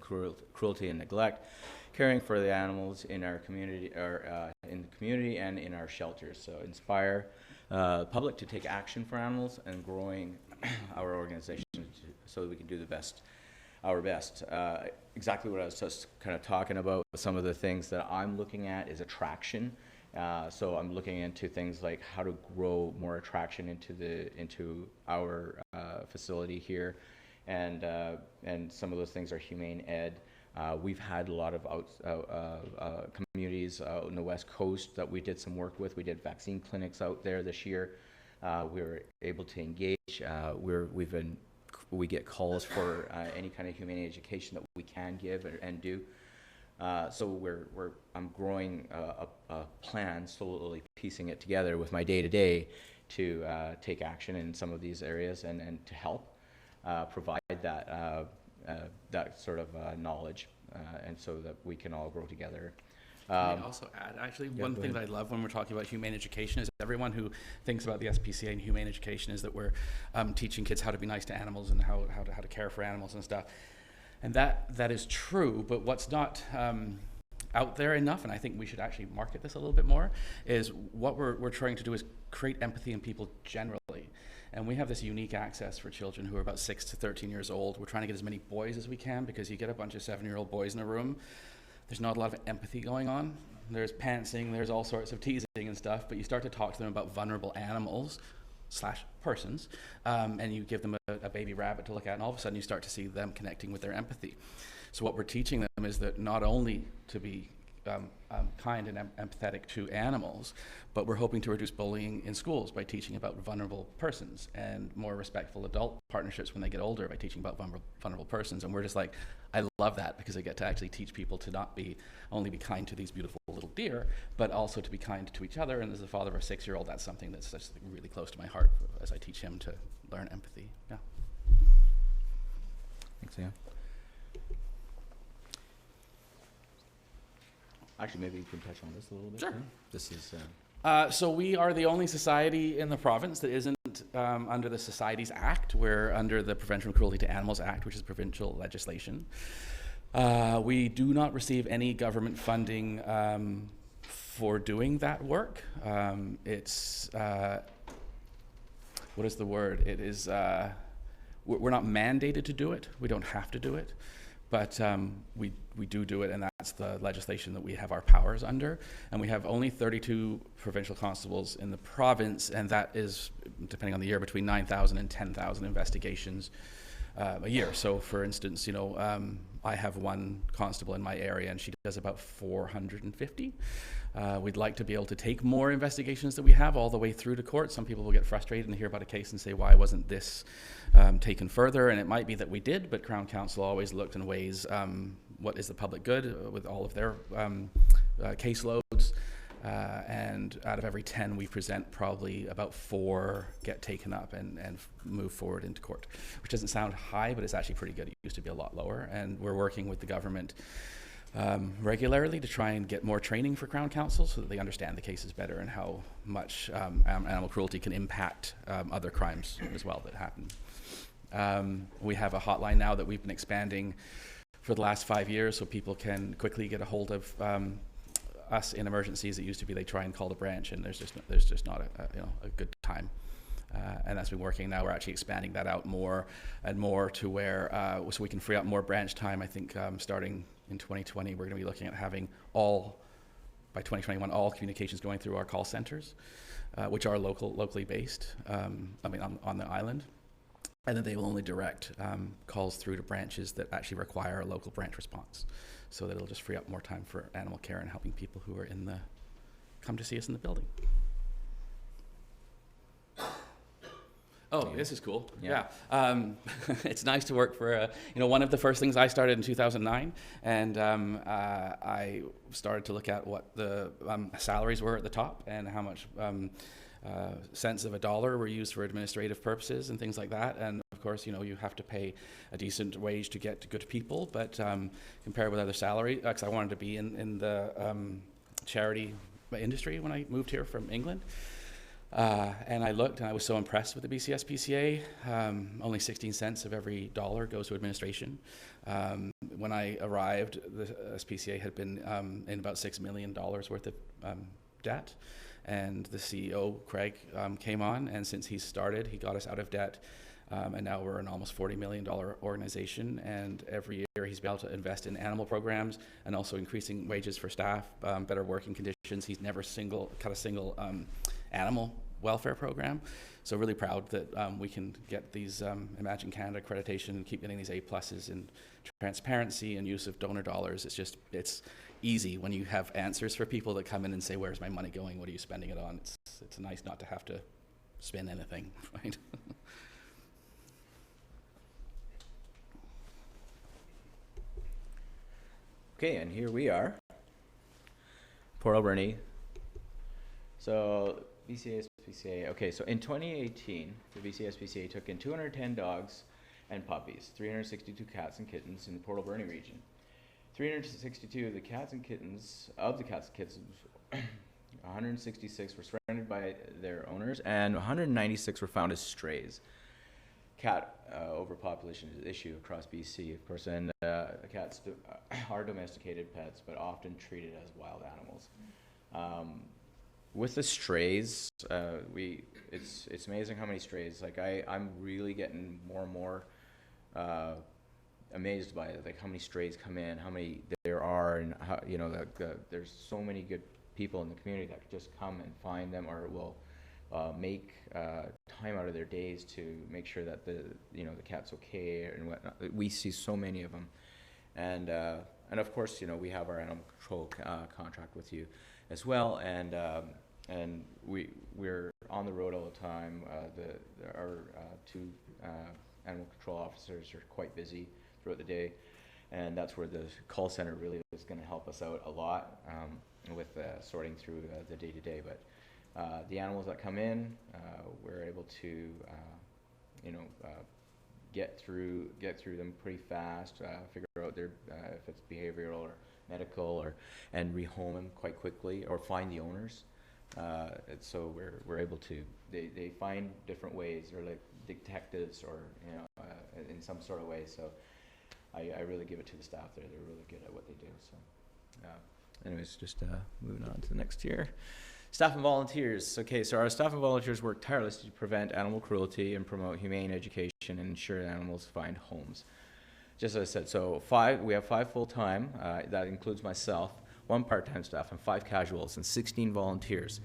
cruelty and neglect, caring for the animals in our community, or in the community and in our shelters. So inspire public to take action for animals, and growing our organization so that we can do our best. Exactly what I was just kind of talking about. Some of the things that I'm looking at is attraction. So I'm looking into things like how to grow more attraction into our facility here, and some of those things are humane ed. We've had a lot of communities out in the West Coast that we did some work with. We did vaccine clinics out there this year. We were able to engage. We get calls for any kind of humane education that we can give and do. So I'm growing a plan, slowly piecing it together with my day-to-day to take action in some of these areas and to help provide that that sort of knowledge, and so that we can all grow together. Can I also add, actually, yeah, one go thing ahead. that I love when we're talking about humane education is everyone who thinks about the SPCA and humane education is that we're teaching kids how to be nice to animals and how to care for animals and stuff. And that is true, but what's not out there enough, and I think we should actually market this a little bit more, is what we're trying to do is create empathy in people generally. And we have this unique access for children who are about 6 to 13 years old. We're trying to get as many boys as we can, because you get a bunch of 7-year-old boys in a room, there's not a lot of empathy going on. There's pantsing, there's all sorts of teasing and stuff, but you start to talk to them about vulnerable animals / persons, and you give them a baby rabbit to look at, and all of a sudden you start to see them connecting with their empathy. So what we're teaching them is that not only to be kind and empathetic to animals, but we're hoping to reduce bullying in schools by teaching about vulnerable persons, and more respectful adult partnerships when they get older by teaching about vulnerable persons. And we're just like, I love that, because I get to actually teach people to not only be kind to these beautiful little deer, but also to be kind to each other. And as the father of a 6-year-old, that's something that's just really close to my heart as I teach him to learn empathy. Yeah. Thanks, yeah. Actually, maybe you can touch on this a little bit. Sure. Yeah? This is. So we are the only society in the province that isn't under the Societies Act. We're under the Prevention of Cruelty to Animals Act, which is provincial legislation. We do not receive any government funding for doing that work. It's, what is the word? It is, we're not mandated to do it. We don't have to do it. But we do it, and that's the legislation that we have our powers under. And we have only 32 provincial constables in the province, and that is, depending on the year, between 9,000 and 10,000 investigations a year. So, for instance, I have one constable in my area, and she does about 450. We'd like to be able to take more investigations that we have all the way through to court. Some people will get frustrated and hear about a case and say, why wasn't this taken further? And it might be that we did, but Crown Counsel always looked and weighs what is the public good with all of their caseloads. And out of every 10 we present, probably about 4 get taken up and move forward into court, which doesn't sound high, but it's actually pretty good. It used to be a lot lower. And we're working with the government regularly to try and get more training for Crown Counsel so that they understand the cases better and how much animal cruelty can impact other crimes as well that happen. We have a hotline now that we've been expanding for the last 5 years, so people can quickly get a hold of us in emergencies. It used to be they try and call the branch, and there's just not a good time. And that's been working. Now we're actually expanding that out more and more to where so we can free up more branch time. I think starting in 2020, we're going to be looking at having by 2021, all communications going through our call centers, which are locally based, on the island. And then they will only direct calls through to branches that actually require a local branch response. So that it'll just free up more time for animal care and helping people who are come to see us in the building. Oh, this is cool. Yeah. It's nice to work for, one of the first things I started in 2009, and I started to look at what the salaries were at the top and how much cents of a dollar were used for administrative purposes and things like that. And of course, you have to pay a decent wage to get good people, but compared with other salaries, because I wanted to be in the charity industry when I moved here from England. And I looked, and I was so impressed with the BC SPCA. Only 16 cents of every dollar goes to administration. When I arrived, the SPCA had been in about $6 million worth of debt. And the CEO, Craig, came on, and since he started, he got us out of debt. And now we're an almost $40 million organization. And every year he's been able to invest in animal programs and also increasing wages for staff, better working conditions. He's never cut a single animal welfare program. So really proud that we can get these Imagine Canada accreditation and keep getting these A+ in transparency and use of donor dollars. It's easy when you have answers for people that come in and say, where's my money going? What are you spending it on? It's nice not to have to spend anything, right? Okay, and here we are, Port Alberni. So BC SPCA. Okay, so in 2018, the BC SPCA took in 210 dogs and puppies. 362 cats and kittens in the Port Alberni region. 362 of the cats and kittens, 166 were surrendered by their owners, and 196 were found as strays. Cat overpopulation is an issue across BC, of course, and cats are domesticated pets, but often treated as wild animals. With the strays, it's amazing how many strays. Like I'm really getting more and more amazed by it, like how many strays come in, how many there are, and how, you know, there's so many good people in the community that could just come and find them, or will make time out of their days to make sure that the cat's okay and whatnot. We see so many of them, and of course, you know, we have our animal control contract with you as well, and we're on the road all the time. Our two animal control officers are quite busy throughout the day, and that's where the call center really is going to help us out a lot with sorting through the day-to-day. But the animals that come in, we're able to get through them pretty fast, figure out their if it's behavioral or medical, and rehome them quite quickly, or find the owners. So we're able to, they find different ways, or like detectives, or in some sort of way. So I really give it to the staff there. They're really good at what they do. So anyways, just moving on to the next tier. Staff and volunteers. Okay, so our staff and volunteers work tirelessly to prevent animal cruelty and promote humane education and ensure animals find homes. Just as I said, so we have 5 full-time, that includes myself, 1 part-time staff, and 5 casuals, and 16 volunteers.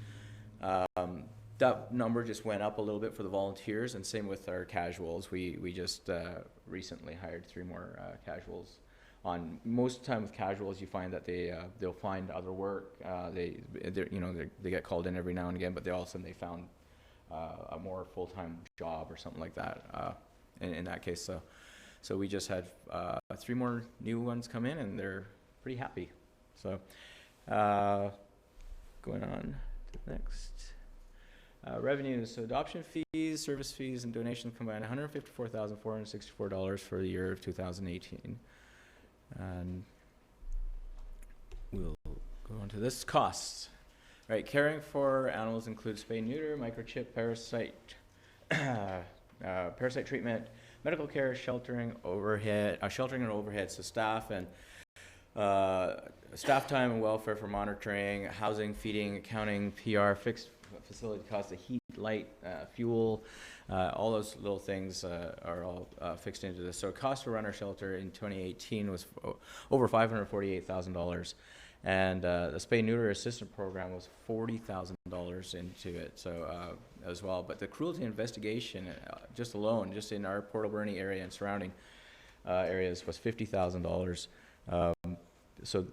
That number just went up a little bit for the volunteers, and same with our casuals. We just recently hired 3 more casuals. On most of the time with casuals, you find that they'll find other work. They get called in every now and again, but all of a sudden they found a more full-time job or something like that. In that case, so we just had 3 more new ones come in, and they're pretty happy. So going on to the next. Revenues, so adoption fees, service fees, and donations combined $154,464 for the year of 2018. And we'll go on to this. Costs. Right, caring for animals includes spay, neuter, microchip, parasite treatment, medical care, sheltering and overhead. So staff time and welfare for monitoring, housing, feeding, accounting, PR, fixed facility costs, the heat, light, fuel, all those little things are all fixed into this. So cost to run our shelter in 2018 was over $548,000, and the spay neuter assistance program was $40,000 into it. So as well, but the cruelty investigation just in our Port Alberni area and surrounding areas was $50,000. So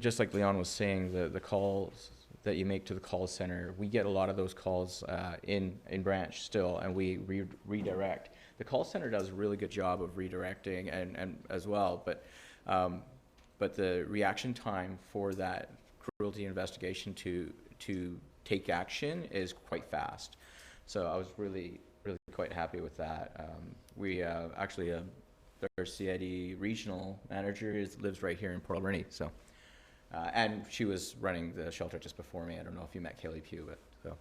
just like Leon was saying, the calls that you make to the call center, we get a lot of those calls in branch still, and we redirect. The call center does a really good job of redirecting and as well, but the reaction time for that cruelty investigation to take action is quite fast. So I was really quite happy with that. We actually their CID regional manager lives right here in Port Alberni, so. And she was running the shelter just before me. I don't know if you met Kelly Pugh, but so.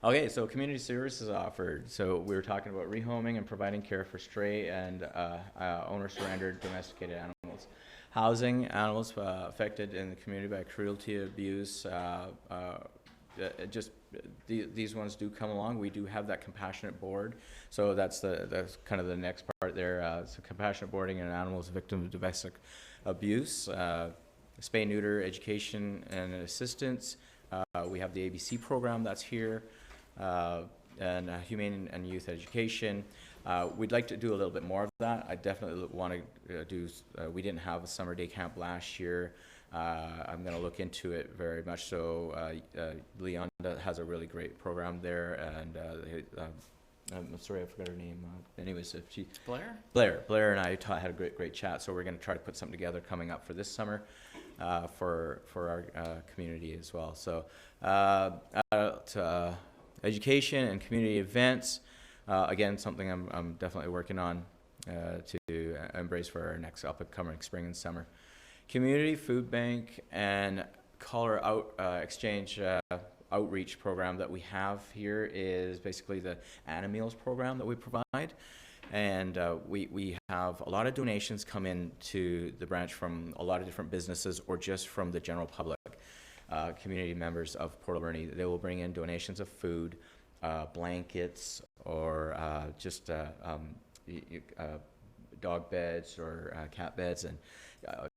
Okay, so community services offered. So we were talking about rehoming and providing care for stray and owner-surrendered domesticated animals. Housing animals affected in the community by cruelty, abuse, these ones do come along. We do have that compassionate board, so that's kind of the next part there. So compassionate boarding and animals victims of domestic abuse, spay neuter education and assistance. We have the ABC program that's here, and humane and youth education. We'd like to do a little bit more of that. I definitely want to do. We didn't have a summer day camp last year. I'm going to look into it very much. So Leon has a really great program there, and I'm sorry I forgot her name. Anyways, if she Blair and I had a great chat. So we're going to try to put something together coming up for this summer for our community as well. So education and community events. Again, something I'm definitely working on to embrace for our next upcoming spring and summer. Community food bank and caller exchange outreach program that we have here is basically the Animeals program that we provide. And we have a lot of donations come in to the branch from a lot of different businesses or just from the general public, community members of Port Alberni. They will bring in donations of food, blankets, or just dog beds or cat beds, and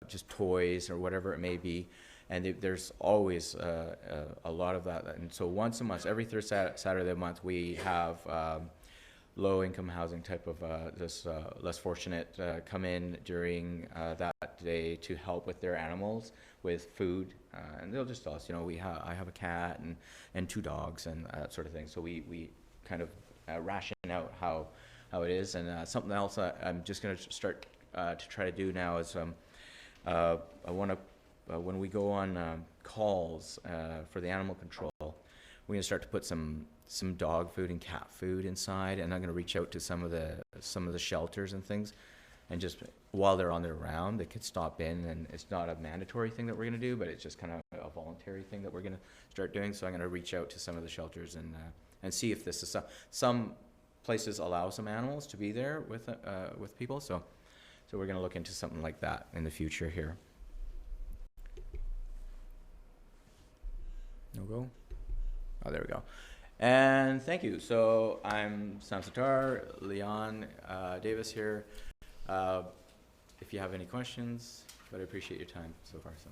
just toys or whatever it may be. And there's always a lot of that. And so once a month, every third Saturday of the month, we have low-income housing type of this less fortunate come in during that day to help with their animals with food, and they'll just tell us, you know, I have a cat and 2 dogs and that sort of thing. So we kind of ration out how it is. And something else I'm just going to start to try to do now is I want to when we go on calls for the animal control, we're going to start to put some dog food and cat food inside, and I'm going to reach out to some of the shelters and things, and just while they're on their round, they could stop in. And it's not a mandatory thing that we're going to do, but it's just kind of a voluntary thing that we're going to start doing. So I'm going to reach out to some of the shelters and see if this is some places allow some animals to be there with people. So we're going to look into something like that in the future here. No go? Oh, there we go. And thank you. So I'm Sam Satar, Leon Davis here. If you have any questions, but I appreciate your time so far. So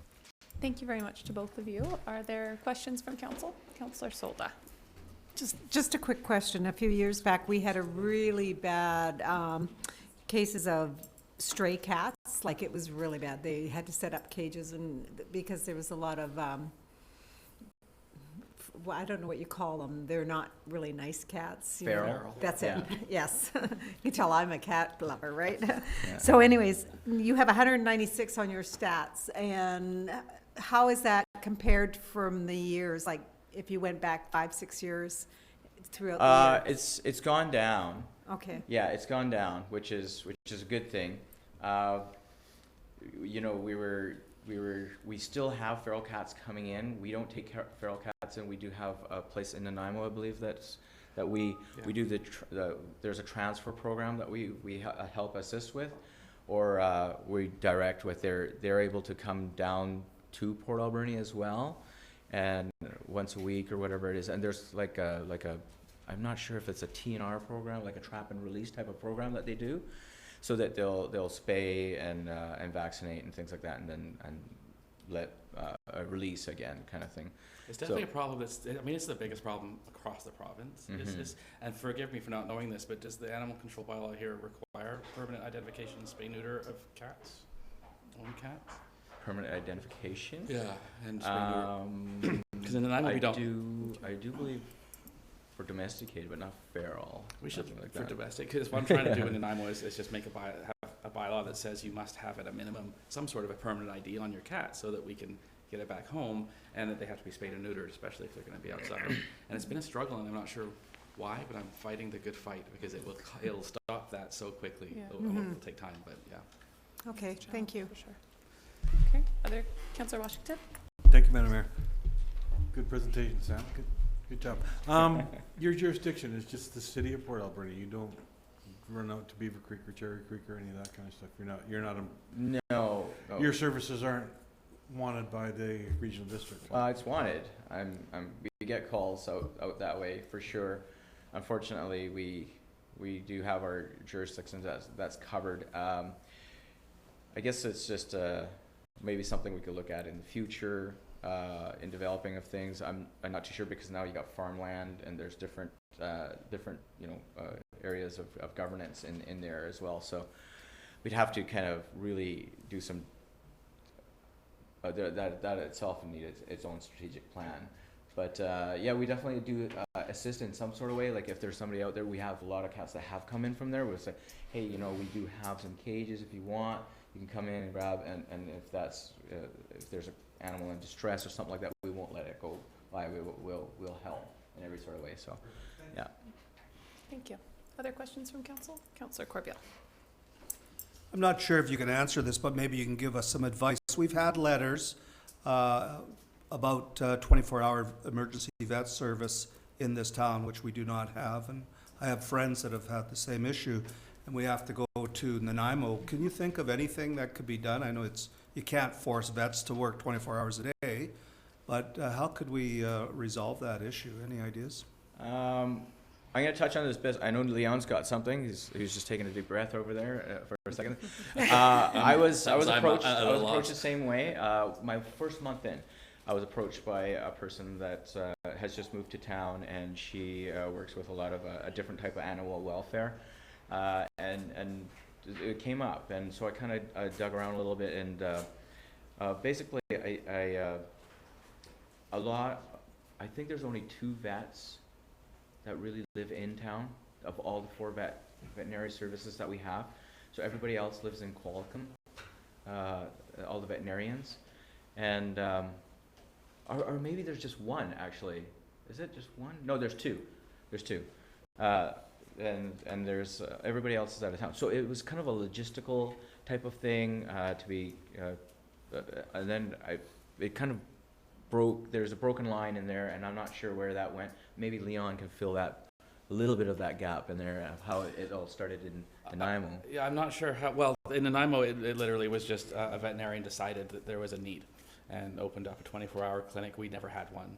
Thank you very much to both of you. Are there questions from council? Councillor Solda. Just a quick question. A few years back, we had a really bad cases of stray cats. Like, it was really bad. They had to set up cages, and because there was a lot of well, I don't know what you call them. They're not really nice cats. Feral. That's Yeah. it. Yes. You can tell I'm a cat lover, right? Yeah. So anyways, you have 196 on your stats. And how is that compared from the years? Like, if you went back 5-6 years throughout the year? It's gone down. Okay. Yeah, it's gone down, which is a good thing. You know, we still have feral cats coming in. We don't take feral cats in. We do have a place in Nanaimo, I believe, that we do there's a transfer program that we help assist with, or we direct with. They're able to come down to Port Alberni as well, and once a week or whatever it is. And there's like a I'm not sure if it's a TNR program, like a trap and release type of program that they do, so that they'll spay and vaccinate and things like that, and then let release again, kind of thing. It's definitely a problem it's the biggest problem across the province. Mhm. And forgive me for not knowing this, but does the animal control bylaw here require permanent identification and spay neuter of cats? Own cats? Permanent identification. Yeah, and spay neuter. Because in Nanaimo we don't. I do believe for domesticated, but not feral. We should nothing like for that. domestic. Because what I'm trying to do in Nanaimo is just make have a bylaw that says you must have at a minimum some sort of a permanent ID on your cat, so that we can get it back home, and that they have to be spayed or neutered, especially if they're going to be outside. And it's been a struggle, and I'm not sure why, but I'm fighting the good fight, because it'll stop that so quickly. Yeah. It'll take time, but yeah. Okay, thank you. For sure. Okay, other, Councillor Washington? Thank you, Madam Mayor. Good presentation, Sam. Good job. Your jurisdiction is just the city of Port Alberni. You don't run out to Beaver Creek or Cherry Creek or any of that kind of stuff. You're not No. your services aren't wanted by the regional district. It's wanted. We get calls out that way for sure. Unfortunately, we do have our jurisdictions that's covered. I guess it's just maybe something we could look at in the future in developing of things. I'm not too sure, because now you got farmland and there's different areas of governance in there as well. So we'd have to kind of really do some. That itself would need its own strategic plan. But yeah, we definitely do assist in some sort of way. Like, if there's somebody out there, we have a lot of cats that have come in from there. We'll say, hey, we do have some cages. If you want, you can come in and grab. And if there's an animal in distress or something like that, we won't let it go by. We'll help. in every sort of way. So, yeah. Thank you. Other questions from council? Councillor Corbeil. I'm not sure if you can answer this, but maybe you can give us some advice. We've had letters about 24-hour emergency vet service in this town, which we do not have, and I have friends that have had the same issue, and we have to go to Nanaimo. Can you think of anything that could be done? I know you can't force vets to work 24 hours a day, but how could we resolve that issue? Any ideas? I'm going to touch on this bit. I know Leon's got something. He's just taking a deep breath over there for a second. I was approached the same way. My first month in, I was approached by a person that has just moved to town, and she works with a lot of a different type of animal welfare, and it came up, and so I kind of dug around a little bit, and basically, I think there's only 2 vets that really live in town of all the 4 veterinary services that we have. So everybody else lives in Qualicum, all the veterinarians, and or maybe there's just 1 actually. Is it just 1? No, there's 2. There's 2, and there's everybody else is out of town. So it was kind of a logistical type of thing to be, and then it kind of broke. There's a broken line in there, and I'm not sure where that went. Maybe Leon can fill that, a little bit of that gap in there of how it all started in Nanaimo. Yeah, I'm not sure how, well, in Nanaimo, it literally was just a veterinarian decided that there was a need and opened up a 24-hour clinic. We never had one.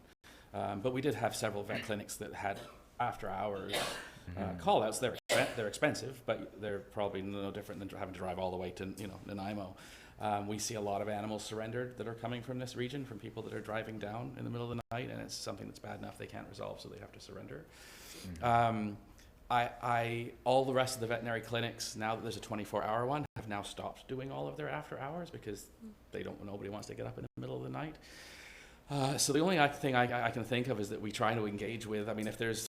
But we did have several vet clinics that had after hours call-outs. They're expensive, but they're probably no different than having to drive all the way to, Nanaimo. We see a lot of animals surrendered that are coming from this region, from people that are driving down in the middle of the night, and it's something that's bad enough they can't resolve, so they have to surrender. All the rest of the veterinary clinics, now that there's a 24-hour one, have now stopped doing all of their after hours because nobody wants to get up in the middle of the night. So the only thing I can think of is that we try to engage with, if there's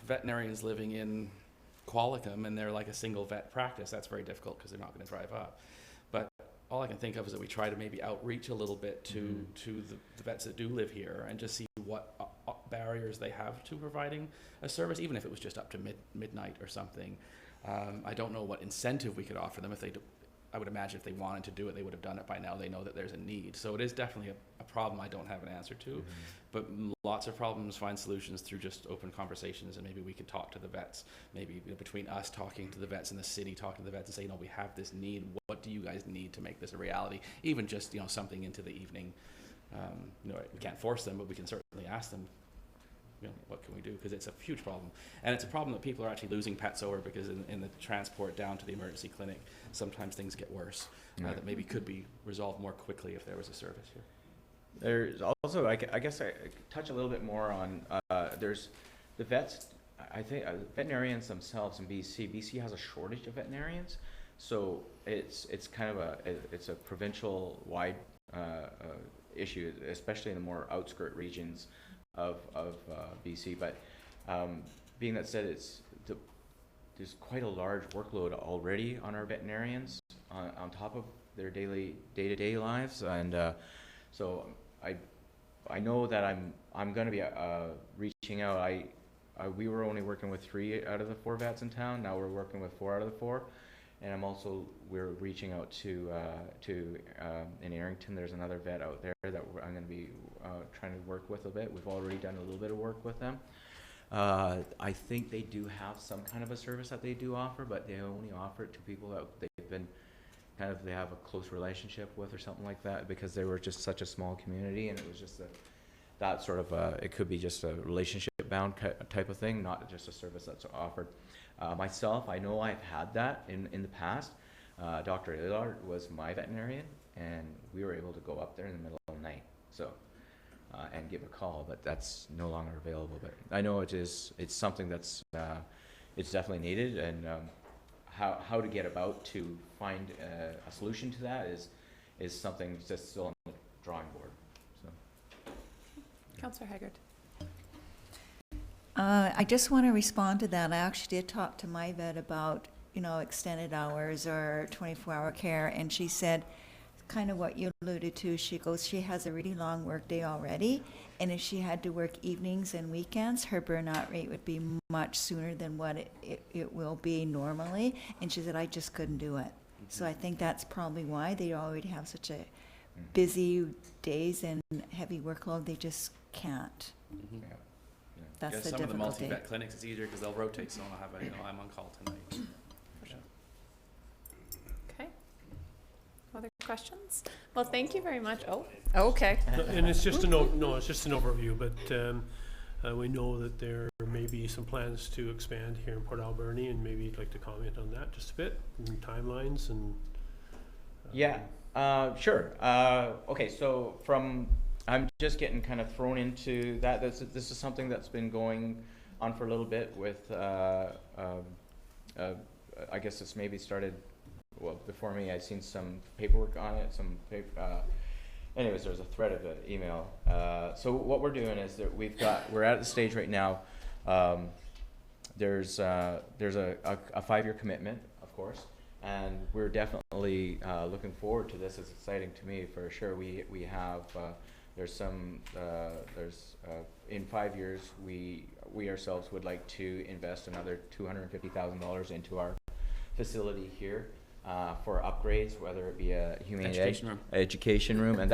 veterinarians living in Qualicum and they're like a single vet practice, that's very difficult because they're not going to drive up. But all I can think of is that we try to maybe outreach a little bit to the vets that do live here and just see what barriers they have to providing a service, even if it was just up to midnight or something. I don't know what incentive we could offer them. I would imagine if they wanted to do it, they would have done it by now. They know that there's a need. So it is definitely a problem I don't have an answer to. But lots of problems find solutions through just open conversations, and maybe we could talk to the vets, maybe between us talking to the vets in the city, talking to the vets and say, we have this need. What do you guys need to make this a reality? Even just, something into the evening. We can't force them, but we can certainly ask them, what can we do? Because it's a huge problem. And it's a problem that people are actually losing pets over, because in the transport down to the emergency clinic, sometimes things get worse that maybe could be resolved more quickly if there was a service here. There's also, I guess I touch a little bit more on, there's the vets, I think veterinarians themselves in BC. BC has a shortage of veterinarians, so it's kind of it's a provincial wide issue, especially in the more outskirt regions of BC. But being that said, there's quite a large workload already on our veterinarians on top of their day-to-day lives, and so I know that I'm going to be reaching out. We were only working with 3 out of the 4 vets in town. Now we're working with 4 out of the 4, and we're reaching out to in Arrington. There's another vet out there that I'm going to be trying to work with a bit. We've already done a little bit of work with them. I think they do have some kind of a service that they do offer, but they only offer it to people that they've been they have a close relationship with or something like that, because they were just such a small community, and it was just that sort of it could be just a relationship bound type of thing, not just a service that's offered. Myself, I know I've had that in the past. Dr. Lillard was my veterinarian, and we were able to go up there in the middle of the night, so and give a call, but that's no longer available. But I know it's something that's it's definitely needed, and how to get about to find a solution to that is something that's still on the drawing board. So. Councillor Haggard. I just want to respond to that. I actually did talk to my vet about, extended hours or 24-hour care, and she said kind of what you alluded to. She goes, she has a really long workday already, and if she had to work evenings and weekends, her burnout rate would be much sooner than what it will be normally. And she said, I just couldn't do it. So I think that's probably why they already have such a busy days and heavy workload. They just can't. Mhm. Yeah. That's Guess the some of the difficulty. multi-vet clinics, it's easier because they'll rotate, so I'll have a, I'm on call tonight. Okay. Other questions? Well, thank you very much. Oh, okay. And it's just it's just an overview, but we know that there may be some plans to expand here in Port Alberni, and maybe you'd like to comment on that just a bit, and timelines and. Yeah, sure. Okay, so I'm just getting kind of thrown into that. This is something that's been going on for a little bit with, I guess it's maybe started, well, before me. I've seen some paperwork on it, anyways, there's a thread of an email. So what we're doing is that we're at the stage right now. There's a 5-year commitment, of course. And we're definitely looking forward to this. It's exciting to me for sure. We have in 5 years we ourselves would like to invest another $250,000 into our facility here for upgrades, whether it be a humane education room, and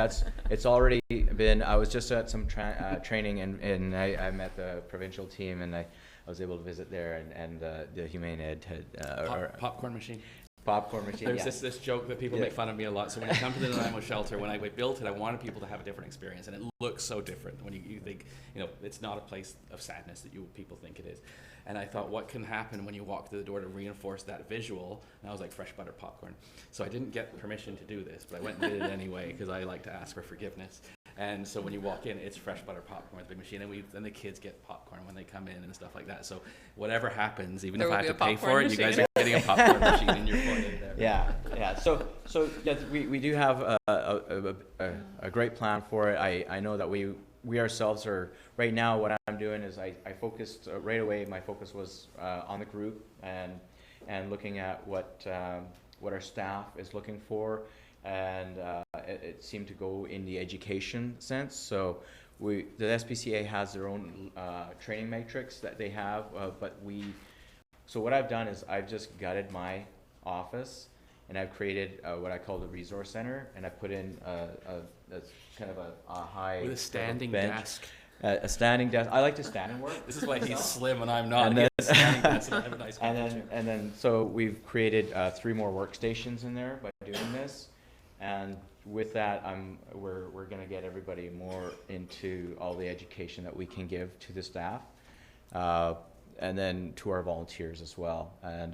it's already been. I was just at some training and I met the provincial team, and I was able to visit there, and the humane ed had Popcorn machine. Popcorn machine. There's this joke that people make fun of me a lot. So when you come to the Nanaimo shelter, when I built it, I wanted people to have a different experience, and it looks so different when you think, it's not a place of sadness that people think it is. And I thought, what can happen when you walk through the door to reinforce that visual? And I was like, fresh butter popcorn. So I didn't get permission to do this, but I went and did it anyway because I like to ask for forgiveness. And so when you walk in, it's fresh butter popcorn with the big machine, and the kids get popcorn when they come in and stuff like that. So whatever happens, even if I have to pay for it, you guys are getting a popcorn machine in your foyer there. Yeah. So yes, we do have a great plan for it. I know that we ourselves are right now. What I'm doing is I focused right away. My focus was on the group and looking at what our staff is looking for. And it seemed to go in the education sense. So the SPCA has their own training matrix that they have, so what I've done is I've just gutted my office, and I've created what I call the resource center, and I put in a kind of a high with a standing bench, desk. A standing desk. I like to stand and work. This is why he's slim and I'm not. And then, standing desk, and I have a nice and then so we've created 3 more workstations in there by doing this. And with that, we're going to get everybody more into all the education that we can give to the staff, and then to our volunteers as well. And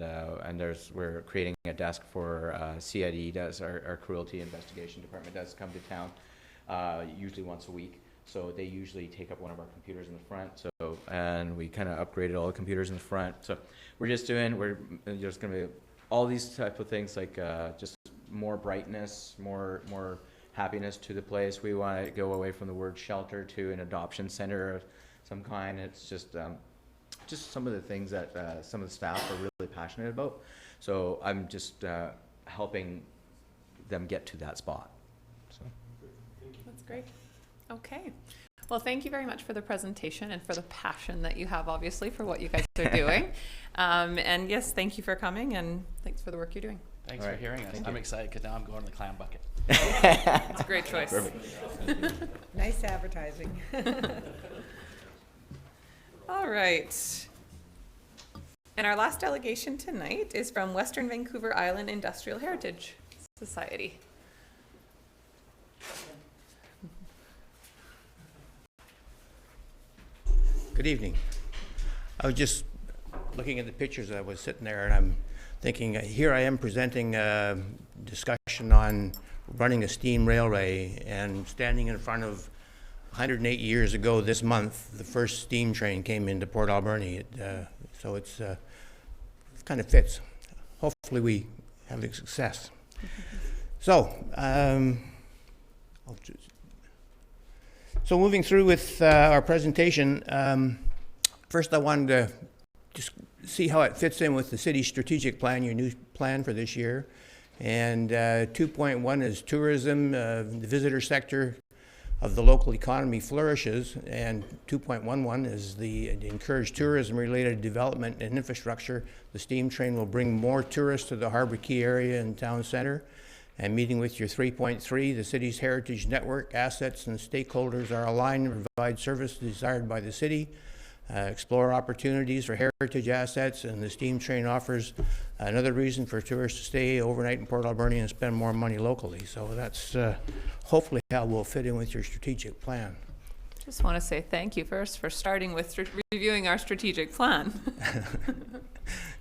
we're creating a desk for CID. Our Cruelty investigation department does come to town usually once a week. So they usually take up one of our computers in the front. And we kind of upgraded all the computers in the front. So we're just going to be all these type of things, like just more brightness, more happiness to the place. We want to go away from the word shelter to an adoption center of some kind. It's just some of the things that some of the staff are really passionate about. So I'm just helping them get to that spot. So. That's great. Okay. Well, thank you very much for the presentation and for the passion that you have, obviously, for what you guys are doing. And yes, thank you for coming, and thanks for the work you're doing. Thanks for hearing us. I'm excited because now I'm going to the clam bucket. It's a great choice. Perfect. Nice advertising. All right. And our last delegation tonight is from Western Vancouver Island Industrial Heritage Society. Good evening. I was just looking at the pictures. I was sitting there and I'm thinking, here I am presenting a discussion on running a steam railway, and standing in front of 108 years ago this month, the first steam train came into Port Alberni. So it kind of fits. Hopefully we have a success. So, so moving through with our presentation, first I wanted to just see how it fits in with the city's strategic plan, your new plan for this year. And 2.1 is tourism. The visitor sector of the local economy flourishes, and 2.11 is the encourage tourism-related development and infrastructure. The steam train will bring more tourists to the Harbour Quay area and town center. And meeting with your 3.3, the city's heritage network assets and stakeholders are aligned to provide services desired by the city. Explore opportunities for heritage assets, and the steam train offers another reason for tourists to stay overnight in Port Alberni and spend more money locally. So that's hopefully how we'll fit in with your strategic plan. Just want to say thank you first for starting with reviewing our strategic plan.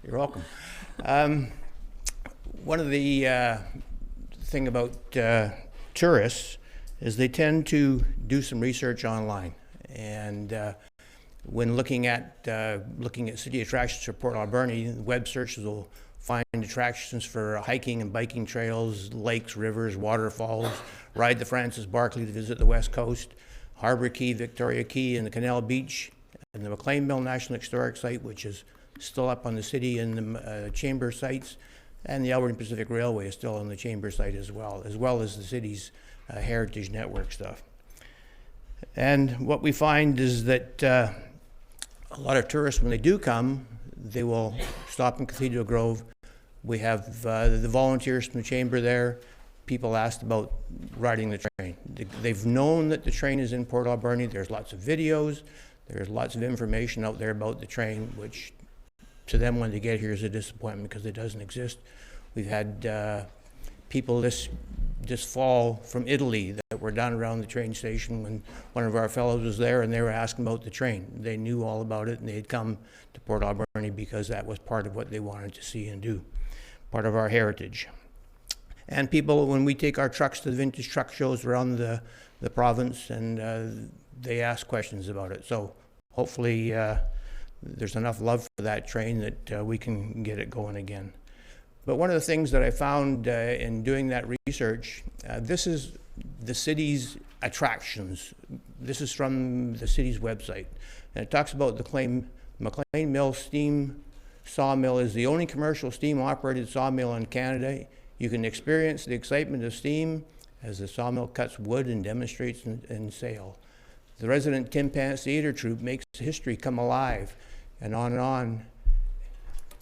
You're welcome. One of the thing about tourists is they tend to do some research online, and when looking at city attractions for Port Alberni, web searches will find attractions for hiking and biking trails, lakes, rivers, waterfalls, ride the Francis Barclay to visit the West Coast, Harbour Quay, Victoria Quay, and the Canal Beach, and the McLean Mill National Historic Site, which is still up on the city and the chamber sites, and the Alberni Pacific Railway is still on the chamber site as well as the city's heritage network stuff. And what we find is that a lot of tourists, when they do come, they will stop in Cathedral Grove. We have the volunteers from the chamber there. People asked about riding the train. They've known that the train is in Port Alberni. There's lots of videos. There's lots of information out there about the train, which to them when they get here is a disappointment because it doesn't exist. We've had people this fall from Italy that were down around the train station when one of our fellows was there, and they were asking about the train. They knew all about it, and they had come to Port Alberni because that was part of what they wanted to see and do, part of our heritage. And people, when we take our trucks to the vintage truck shows around the province, and they ask questions about it. So hopefully there's enough love for that train that we can get it going again. But one of the things that I found in doing that research, this is the city's attractions. This is from the city's website. And it talks about the McLean Mill Steam Sawmill is the only commercial steam-operated sawmill in Canada. You can experience the excitement of steam as the sawmill cuts wood and demonstrates in sale. The resident Tin Pants Theatre Troupe makes history come alive, and on and on.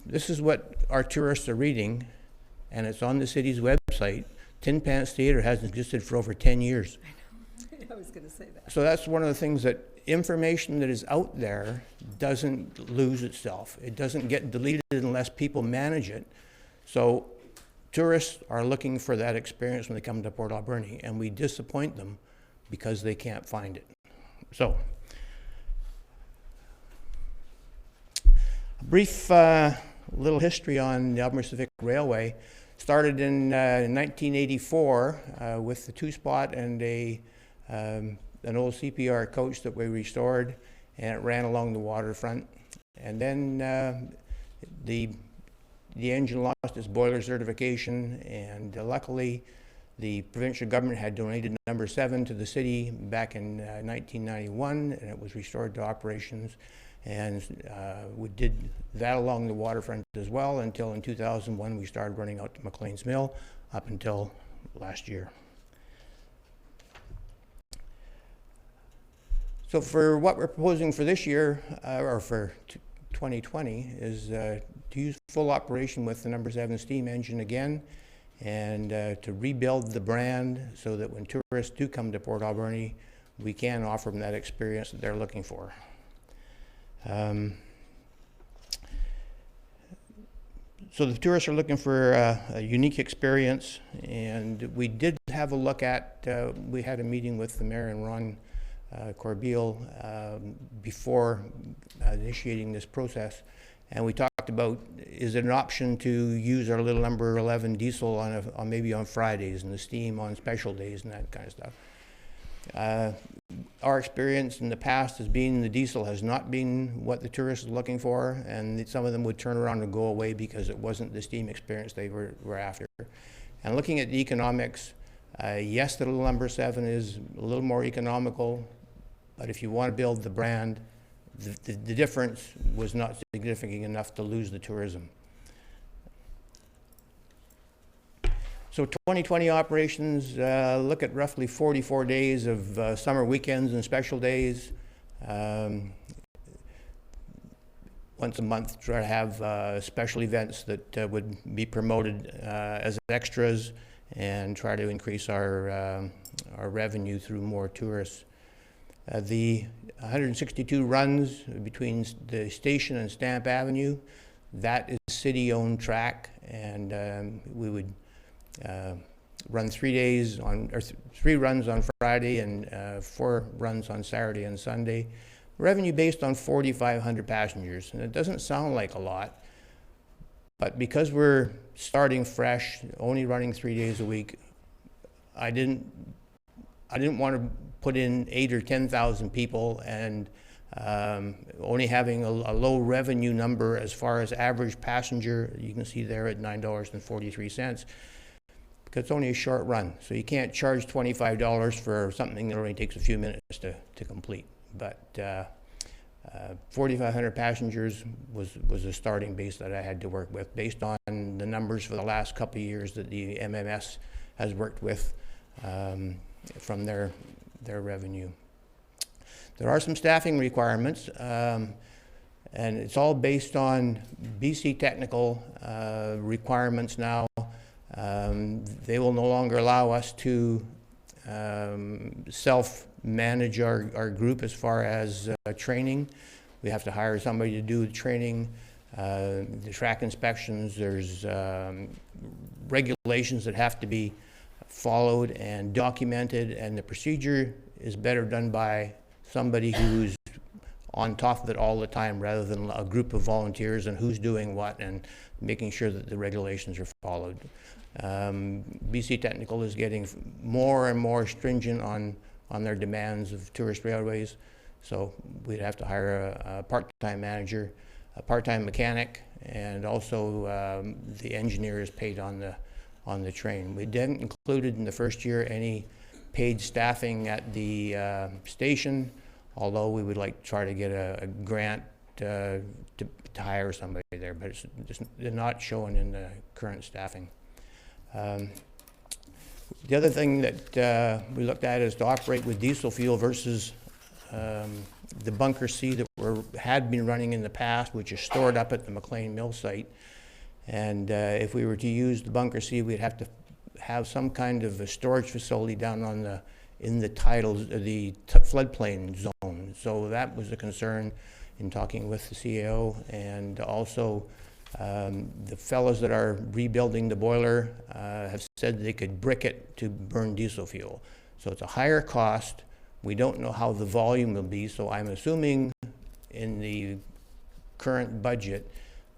This is what our tourists are reading, and it's on the city's website. Tin Pants Theatre hasn't existed for over 10 years. I know. I was going to say that. So that's one of the things, that information that is out there doesn't lose itself. It doesn't get deleted unless people manage it. So tourists are looking for that experience when they come to Port Alberni, and we disappoint them because they can't find it. So, a brief little history on the Alberni Pacific Railway. Started in 1984 with the two-spot and an old CPR coach that we restored, and it ran along the waterfront. And then the engine lost its boiler certification, and luckily the provincial government had donated number 7 to the city back in 1991, and it was restored to operations. And we did that along the waterfront as well until in 2001 we started running out to McLean's Mill up until last year. So for what we're proposing for this year, or for 2020, is to use full operation with the number 7 steam engine again, and to rebuild the brand so that when tourists do come to Port Alberni, we can offer them that experience that they're looking for. So the tourists are looking for a unique experience, and we did have a look at, we had a meeting with the mayor and Ron Corbeil before initiating this process, and we talked about, is it an option to use our little number 11 diesel on maybe on Fridays and the steam on special days and that kind of stuff. Our experience in the past has been the diesel has not been what the tourists are looking for, and some of them would turn around and go away because it wasn't the steam experience they were after. And looking at the economics, yes, the little number 7 is a little more economical, but if you want to build the brand, the difference was not significant enough to lose the tourism. So 2020 operations look at roughly 44 days of summer weekends and special days. Once a month, try to have special events that would be promoted as extras and try to increase our revenue through more tourists. The 162 runs between the station and Stamp Avenue, that is city-owned track, and we would run 3 runs on Friday and 4 runs on Saturday and Sunday. Revenue based on 4,500 passengers, and it doesn't sound like a lot, but because we're starting fresh, only running 3 days a week, I didn't want to put in 8,000 or 10,000 people and only having a low revenue number as far as average passenger. You can see there at $9.43, because it's only a short run. So you can't charge $25 for something that only takes a few minutes to complete. But 4,500 passengers was a starting base that I had to work with, based on the numbers for the last couple of years that the MMS has worked with from their revenue. There are some staffing requirements, and it's all based on BC technical requirements now. They will no longer allow us to self-manage our group as far as training. We have to hire somebody to do the training, the track inspections. There's regulations that have to be followed and documented, and the procedure is better done by somebody who's on top of it all the time, rather than a group of volunteers and who's doing what and making sure that the regulations are followed. BC Technical is getting more and more stringent on their demands of tourist railways, so we'd have to hire a part-time manager, a part-time mechanic, and also the engineer is paid on the train. We didn't included in the first year any paid staffing at the station, although we would like to try to get a grant to hire somebody there, but it's just not showing in the current staffing. The other thing that we looked at is to operate with diesel fuel versus the bunker C that had been running in the past, which is stored up at the McLean Mill site. And if we were to use the bunker C, we'd have to have some kind of a storage facility down on in the floodplain zone. So that was a concern in talking with the CAO, and also the fellows that are rebuilding the boiler have said they could brick it to burn diesel fuel. So it's a higher cost. We don't know how the volume will be, so I'm assuming in the current budget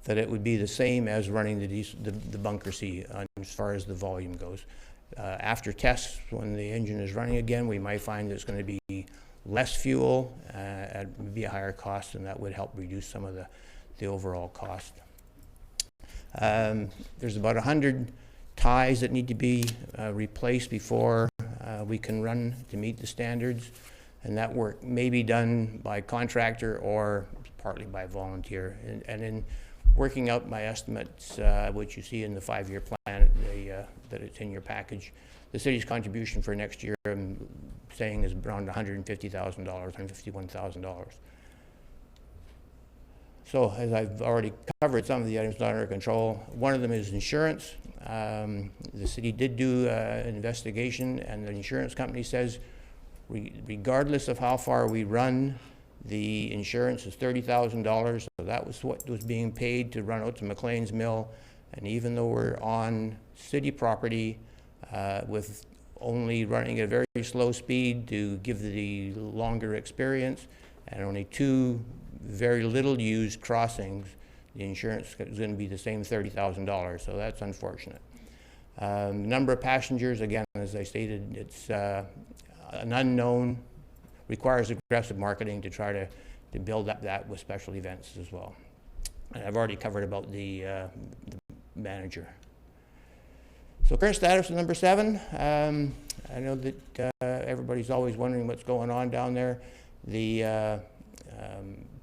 that it would be the same as running the bunker C as far as the volume goes. After tests, when the engine is running again, we might find that it's going to be less fuel at be a higher cost, and that would help reduce some of the overall cost. There's about 100 ties that need to be replaced before we can run to meet the standards, and that work may be done by contractor or partly by volunteer. And in working out my estimates, which you see in the 5-year plan that it's in your package, the city's contribution for next year, I'm saying, is around $150,000, $151,000. So, as I've already covered some of the items not under control, one of them is insurance. The city did do an investigation, and the insurance company says, regardless of how far we run, the insurance is $30,000. So that was what was being paid to run out to McLean's Mill. And even though we're on city property with only running at a very slow speed to give the longer experience, and only 2 very little used crossings, the insurance is going to be the same $30,000, so that's unfortunate. Number of passengers, again, as I stated, it's an unknown, requires aggressive marketing to try to build up that with special events as well. And I've already covered about the manager. So current status of number 7, I know that everybody's always wondering what's going on down there. The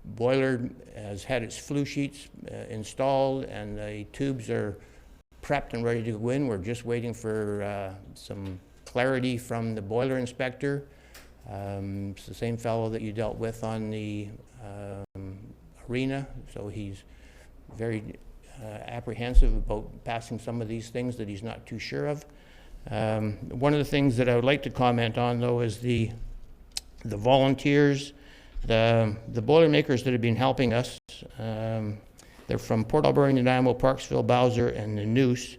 boiler has had its flue sheets installed, and the tubes are prepped and ready to go in. We're just waiting for some clarity from the boiler inspector. It's the same fellow that you dealt with on the arena, so he's very apprehensive about passing some of these things that he's not too sure of. One of the things that I would like to comment on, though, is the volunteers, the Boilermakers that have been helping us. They're from Port Alberni, Nanaimo, Parksville, Bowser, and the Noose.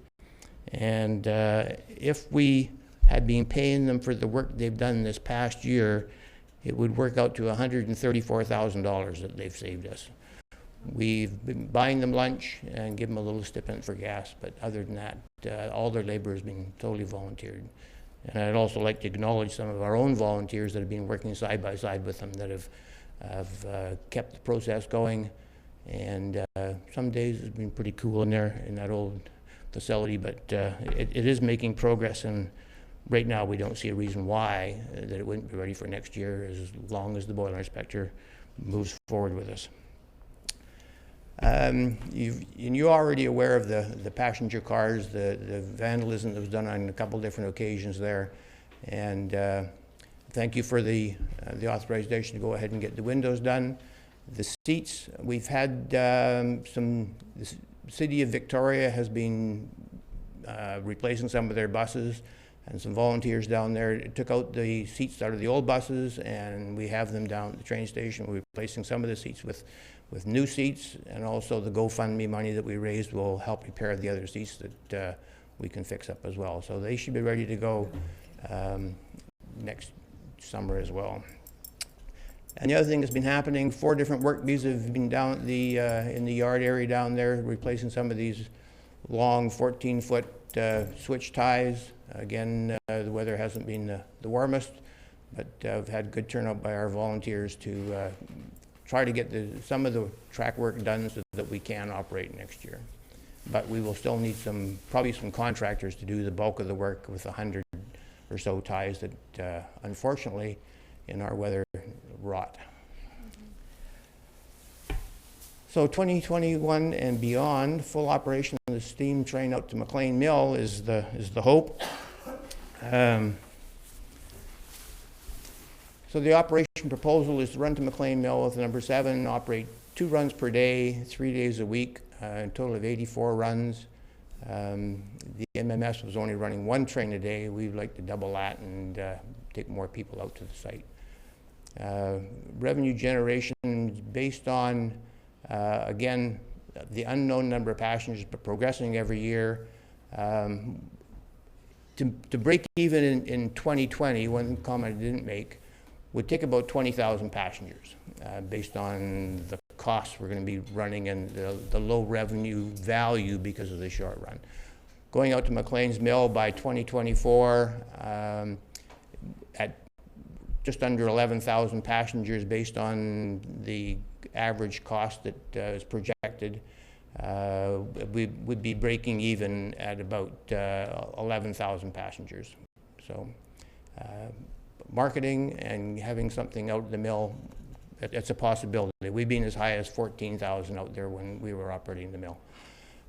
And if we had been paying them for the work they've done this past year, it would work out to $134,000 that they've saved us. We've been buying them lunch and give them a little stipend for gas, but other than that, all their labor has been totally volunteered. And I'd also like to acknowledge some of our own volunteers that have been working side by side with them that have kept the process going. And some days it's been pretty cool in there in that old facility, but it is making progress, and right now we don't see a reason why that it wouldn't be ready for next year as long as the boiler inspector moves forward with us. You're already aware of the passenger cars, the vandalism that was done on a couple different occasions there, and thank you for the authorization to go ahead and get the windows done. The seats, we've had the City of Victoria has been replacing some of their buses, and some volunteers down there took out the seats out of the old buses, and we have them down at the train station. We're replacing some of the seats with new seats, and also the GoFundMe money that we raised will help repair the other seats that we can fix up as well. So they should be ready to go next summer as well. And the other thing that's been happening, 4 different work bees have been down at the in the yard area down there, replacing some of these long 14-foot switch ties. Again, the weather hasn't been the warmest, but we've had good turnout by our volunteers to try to get some of the track work done so that we can operate next year. But we will still need probably some contractors to do the bulk of the work with 100 or so ties that unfortunately in our weather rot. So 2021 and beyond, full operation of the steam train out to McLean Mill is the hope. So the operation proposal is to run to McLean Mill with number 7, operate 2 runs per day, 3 days a week, a total of 84 runs. The MMS was only running 1 train a day. We'd like to double that and take more people out to the site. Revenue generation based on, again, the unknown number of passengers, but progressing every year. To break even in 2020, one comment I didn't make, would take about 20,000 passengers based on the costs we're going to be running and the low revenue value because of the short run. Going out to McLean's Mill by 2024 at just under 11,000 passengers based on the average cost that is projected. We would be breaking even at about 11,000 passengers. So marketing and having something out of the mill, it's a possibility. We've been as high as 14,000 out there when we were operating the mill.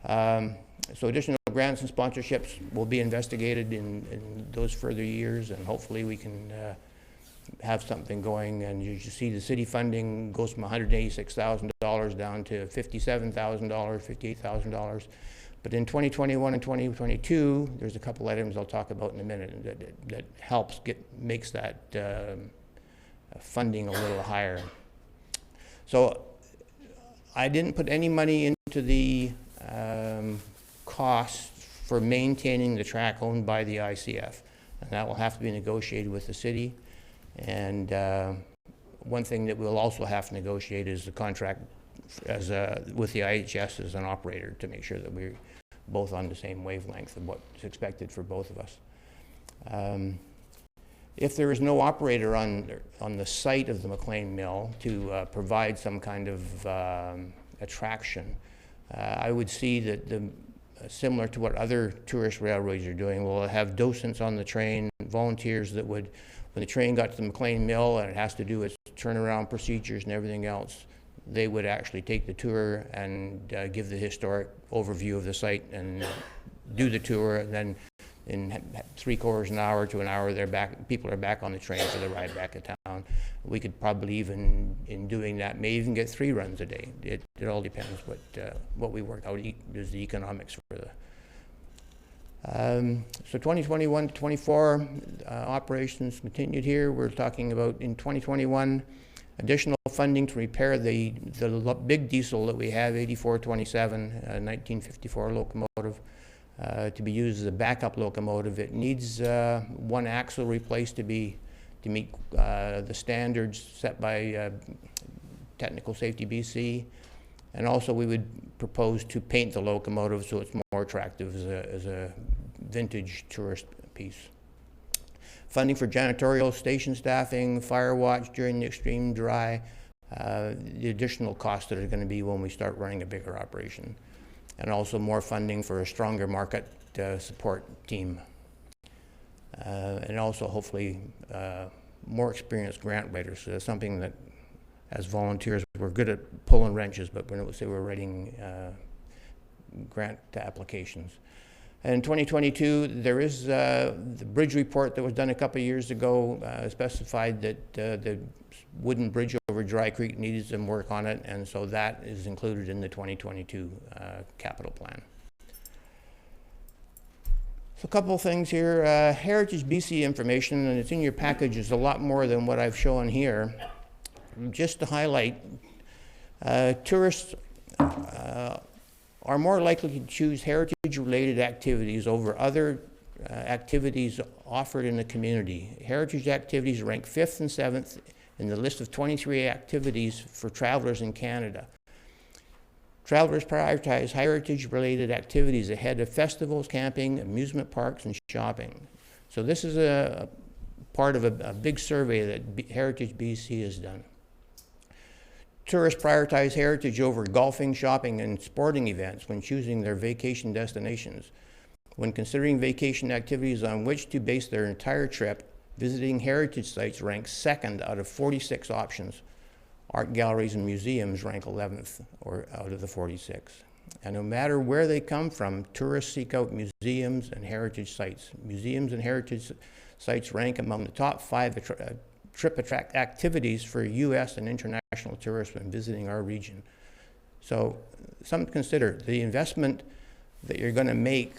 So additional grants and sponsorships will be investigated in those further years, and hopefully we can have something going. And you see the city funding goes from $186,000 down to $57,000, $58,000. But in 2021 and 2022, there's a couple items I'll talk about in a minute that helps makes that funding a little higher. So I didn't put any money into the cost for maintaining the track owned by the ICF, and that will have to be negotiated with the city. And one thing that we'll also have to negotiate is the contract with the IHS as an operator to make sure that we're both on the same wavelength of what's expected for both of us. If there is no operator on the site of the McLean Mill to provide some kind of attraction, I would see that similar to what other tourist railroads are doing, we'll have docents on the train, volunteers that would, when the train got to the McLean Mill and it has to do its turnaround procedures and everything else, they would actually take the tour and give the historic overview of the site and do the tour, and then in 3/4 an hour to an hour, people are back on the train for the ride back to town. We could probably even, in doing that, may even get 3 runs a day. It all depends what we work out is the economics for the. So 2021 to 24 operations continued here. We're talking about in 2021 additional funding to repair the big diesel that we have, 8427, 1954 locomotive. To be used as a backup locomotive. It needs one axle replaced to meet the standards set by Technical Safety BC, and also we would propose to paint the locomotive so it's more attractive as a vintage tourist piece. Funding for janitorial, station staffing, fire watch during the extreme dry, the additional costs that are going to be when we start running a bigger operation. And also more funding for a stronger market support team. And also hopefully more experienced grant writers. So that's something that as volunteers we're good at pulling wrenches, but when it say we're writing grant applications. And in 2022, there is the bridge report that was done a couple of years ago specified that the wooden bridge over Dry Creek needed some work on it, and so that is included in the 2022 capital plan. So a couple of things here. Heritage BC information, and it's in your package, is a lot more than what I've shown here. Just to highlight, tourists are more likely to choose heritage-related activities over other activities offered in the community. Heritage activities rank 5th and 7th in the list of 23 activities for travelers in Canada. Travelers prioritize heritage-related activities ahead of festivals, camping, amusement parks, and shopping. So this is a part of a big survey that Heritage BC has done. Tourists prioritize heritage over golfing, shopping, and sporting events when choosing their vacation destinations. When considering vacation activities on which to base their entire trip, visiting heritage sites ranks 2nd out of 46 options. Art galleries and museums rank 11th out of the 46. And no matter where they come from, tourists seek out museums and heritage sites. Museums and heritage sites rank among the top 5 trip activities for U.S. and international tourists when visiting our region. So something to consider. The investment that you're going to make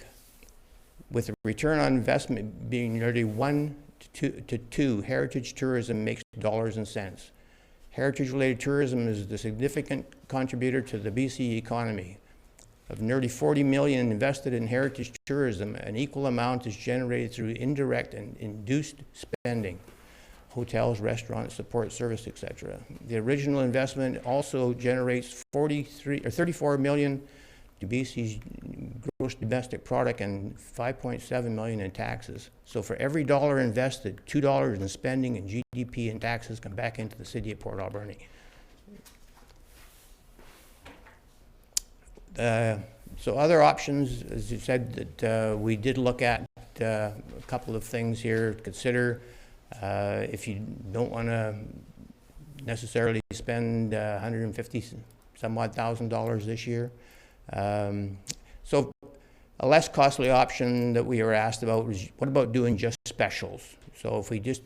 with the return on investment being nearly 1 to 2, heritage tourism makes dollars and cents. Heritage-related tourism is the significant contributor to the BC economy. Of nearly 40 million invested in heritage tourism, an equal amount is generated through indirect and induced spending. Hotels, restaurants, support service, etc. The original investment also generates 34 million to BC's gross domestic product and 5.7 million in taxes. So for every dollar invested, $2 in spending and GDP and taxes come back into the city of Port Alberni. So other options, as you said, that we did look at a couple of things here to consider. If you don't want to necessarily spend $150 some odd thousand this year. So a less costly option that we were asked about was, what about doing just specials? So if we just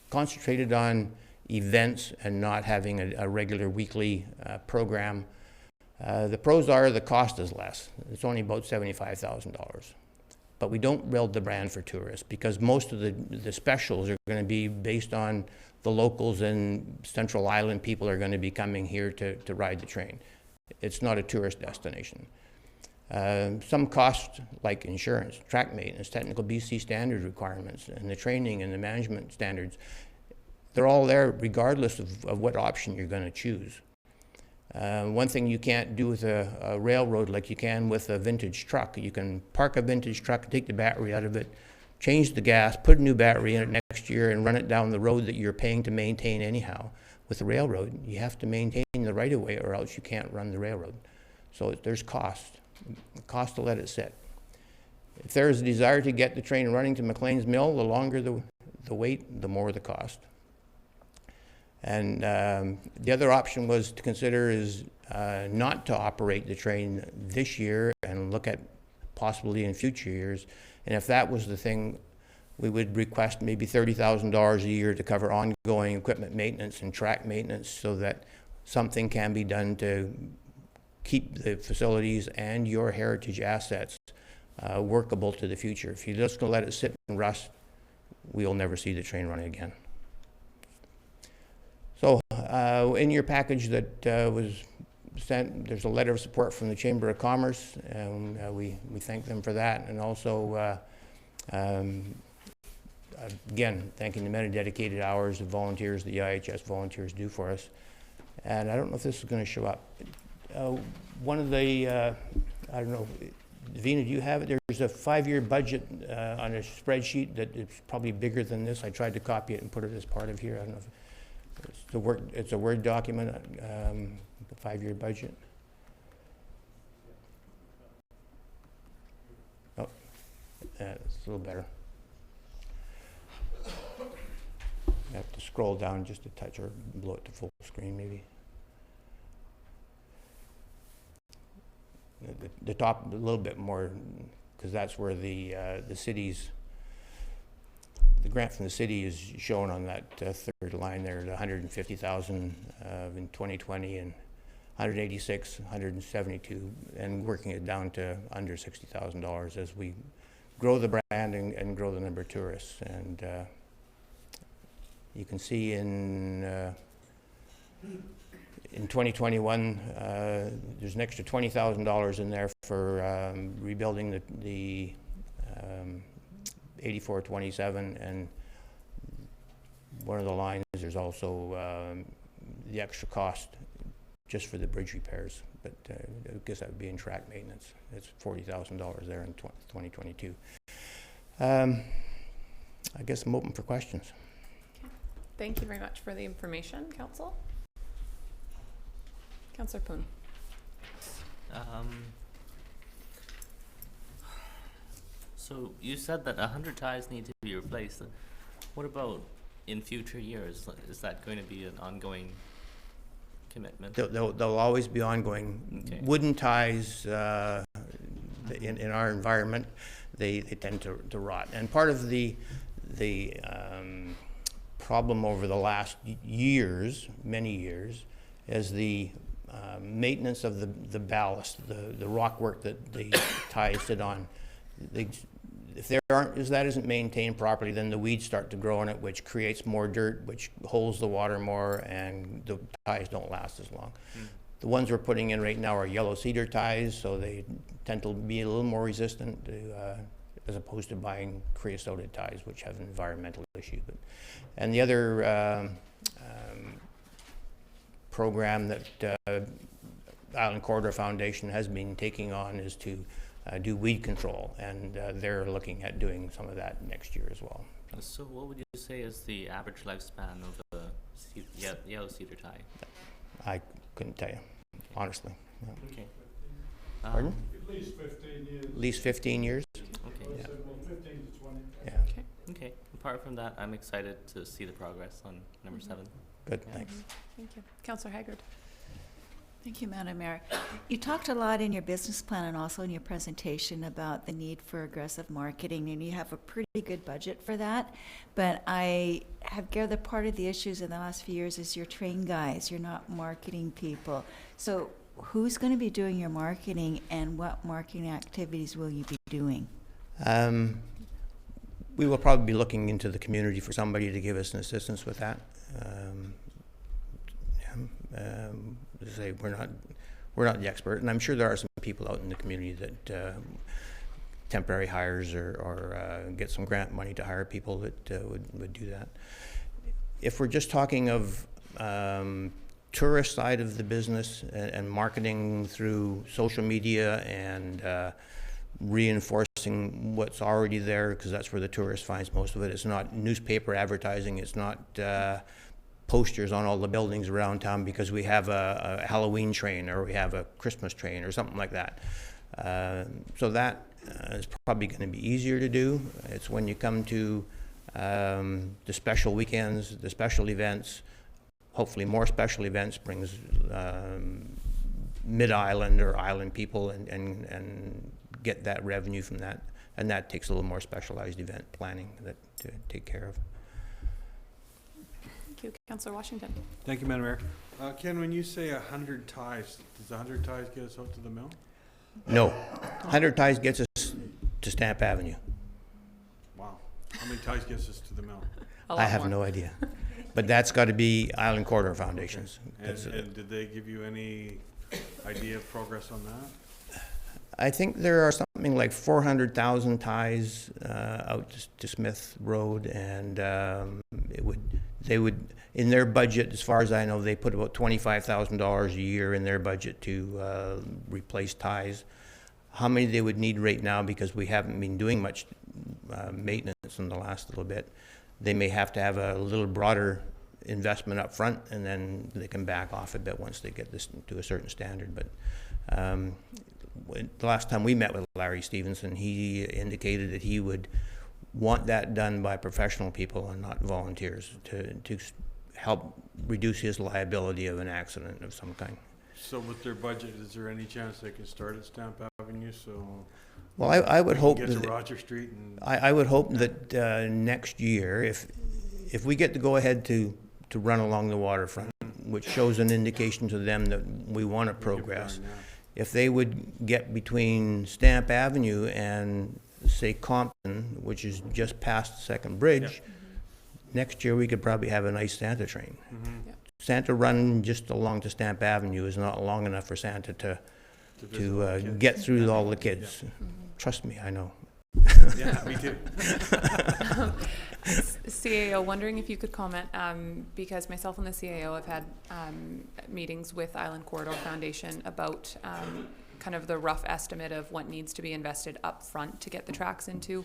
concentrated on events and not having a regular weekly program, the pros are the cost is less. It's only about $75,000. But we don't build the brand for tourists because most of the specials are going to be based on the locals and Central Island people are going to be coming here to ride the train. It's not a tourist destination. Some costs like insurance, track maintenance, technical BC standard requirements, and the training and the management standards, they're all there regardless of what option you're going to choose. One thing you can't do with a railroad like you can with a vintage truck. You can park a vintage truck, take the battery out of it, change the gas, put a new battery in it next year and run it down the road that you're paying to maintain anyhow. With the railroad, you have to maintain the right-of-way or else you can't run the railroad. So there's cost to let it sit. If there's a desire to get the train running to McLean's Mill, the longer the wait, the more the cost. And the other option was to consider is not to operate the train this year and look at possibly in future years. And if that was the thing, we would request maybe $30,000 a year to cover ongoing equipment maintenance and track maintenance so that something can be done to keep the facilities and your heritage assets workable to the future. If you're just going to let it sit and rust, we'll never see the train running again. So in your package that was sent, there's a letter of support from the Chamber of Commerce, and we thank them for that. And also, again, thanking the many dedicated hours of volunteers the IHS volunteers do for us. And I don't know if this is going to show up. One of the, I don't know, Vina, do you have it? There's a 5-year budget on a spreadsheet that is probably bigger than this. I tried to copy it and put it as part of here. I don't know if it's a Word document, the 5-year budget. Oh, it's a little better. I have to scroll down just a touch or blow it to full screen maybe. The top a little bit more, because that's where the city's, the grant from the city is shown on that third line there, the 150,000 in 2020 and 186, 172, and working it down to under $60,000 as we grow the brand and grow the number of tourists. And you can see in 2021, there's an extra $20,000 in there for rebuilding the 8427, and one of the lines, there's also the extra cost just for the bridge repairs, but I guess that would be in track maintenance. It's $40,000 there in 2022. I guess I'm open for questions. Thank you very much for the information, Council. Councillor Poon. So you said that 100 ties need to be replaced. What about in future years? Is that going to be an ongoing commitment? They'll always be ongoing. Okay. Wooden ties in our environment, they tend to rot. And part of the problem over the last years, many years, is the maintenance of the ballast, the rock work that the ties sit on. If that isn't maintained properly, then the weeds start to grow in it, which creates more dirt, which holds the water more, and the ties don't last as long. The ones we're putting in right now are yellow cedar ties, so they tend to be a little more resistant to, as opposed to buying creosoted ties, which have an environmental issue. And the other program that Island Corridor Foundation has been taking on is to do weed control, and they're looking at doing some of that next year as well. So what would you say is the average lifespan of a yellow cedar tie? I couldn't tell you, honestly. No. Okay. Pardon? At least 15 years. At least 15 years? Okay. Yeah. Well, 15 to 20. Yeah. Okay. Okay. Apart from that, I'm excited to see the progress on number 7. Good, Yeah. thanks. Thank you. Councillor Haggard. Thank you, Madam Mayor. You talked a lot in your business plan and also in your presentation about the need for aggressive marketing, and you have a pretty good budget for that. But I have gathered part of the issues in the last few years is your train guys. You're not marketing people. So who's going to be doing your marketing, and what marketing activities will you be doing? We will probably be looking into the community for somebody to give us an assistance with that. As I say, we're not the expert, and I'm sure there are some people out in the community that temporary hires or get some grant money to hire people that would do that. If we're just talking of tourist side of the business and marketing through social media and reinforcing what's already there, because that's where the tourist finds most of it. It's not newspaper advertising. It's not posters on all the buildings around town because we have a Halloween train or we have a Christmas train or something like that. So that is probably going to be easier to do. It's when you come to the special weekends, the special events, hopefully more special events brings mid-island or island people and get that revenue from that. And that takes a little more specialized event planning to take care of. Thank you. Councillor Washington. Thank you, Madam Mayor. Ken, when you say 100 ties, does 100 ties get us out to the mill? No. 100 ties gets us to Stamp Avenue. Wow. How many ties gets us to the mill? I have no idea. But that's got to be Island Corridor Foundations. And did they give you any idea of progress on that? I think there are something like 400,000 ties out to Smith Road, and they would, in their budget, as far as I know, they put about $25,000 a year in their budget to replace ties. How many they would need right now, because we haven't been doing much maintenance in the last little bit, they may have to have a little broader investment up front, and then they can back off a bit once they get this to a certain standard. But the last time we met with Larry Stevenson, he indicated that he would want that done by professional people and not volunteers to help reduce his liability of an accident of some kind. So with their budget, is there any chance they can start at Stamp Avenue? So well, I would hope get that to Roger Street. And I would hope that next year, if we get to go ahead to run along the waterfront, which shows an indication to them that we want to progress. If they would get between Stamp Avenue and, say, Compton, which is just past Second Bridge, next year we could probably have a nice Santa train. Santa run just along to Stamp Avenue is not long enough for Santa to get through all the kids. Trust me, I know. Yeah, me too. CAO, wondering if you could comment, because myself and the CAO have had meetings with Island Corridor Foundation about kind of the rough estimate of what needs to be invested up front to get the tracks into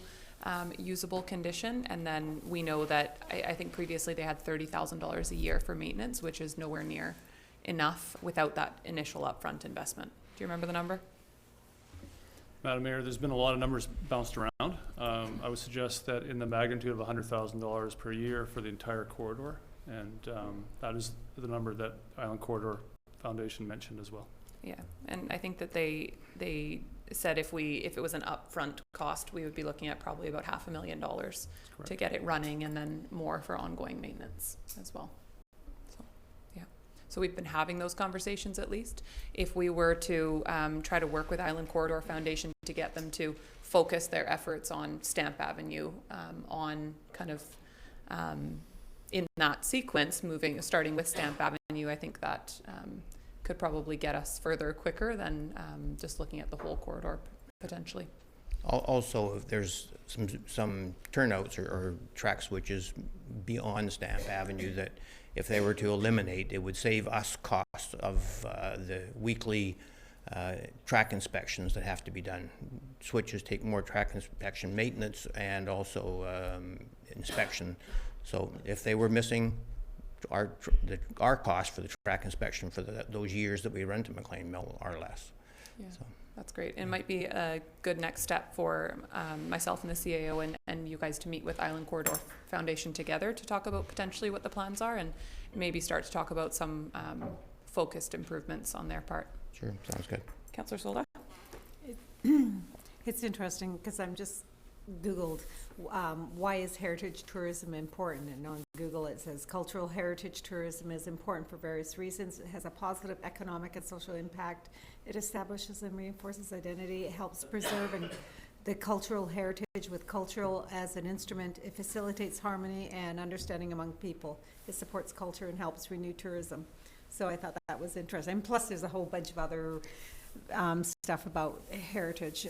usable condition. And then we know that I think previously they had $30,000 a year for maintenance, which is nowhere near enough without that initial upfront investment. Do you remember the number? Madam Mayor, there's been a lot of numbers bounced around. I would suggest that in the magnitude of $100,000 per year for the entire corridor, and that is the number that Island Corridor Foundation mentioned as well. Yeah, and I think that they said if it was an upfront cost, we would be looking at probably about $500,000 to get it running, and then more for ongoing maintenance as well. So we've been having those conversations at least. If we were to try to work with Island Corridor Foundation to get them to focus their efforts on Stamp Avenue, on kind of in that sequence, starting with Stamp Avenue, I think that could probably get us further quicker than just looking at the whole corridor potentially. Also, if there's some turnouts or track switches beyond Stamp Avenue that if they were to eliminate, it would save us costs of the weekly track inspections that have to be done. Switches take more track inspection maintenance and also inspection. So if they were missing, our cost for the track inspection for those years that we run to McLean Mill are less. Yeah. So. That's great. It might be a good next step for myself and the CAO and you guys to meet with Island Corridor Foundation together to talk about potentially what the plans are and maybe start to talk about some focused improvements on their part. Sure, sounds good. Councillor Solda? It's interesting because I'm just Googled why is heritage tourism important, and on Google it says cultural heritage tourism is important for various reasons. It has a positive economic and social impact. It establishes and reinforces identity. It helps preserve the cultural heritage with cultural as an instrument. It facilitates harmony and understanding among people. It supports culture and helps renew tourism. So I thought that was interesting. And plus there's a whole bunch of other stuff about heritage.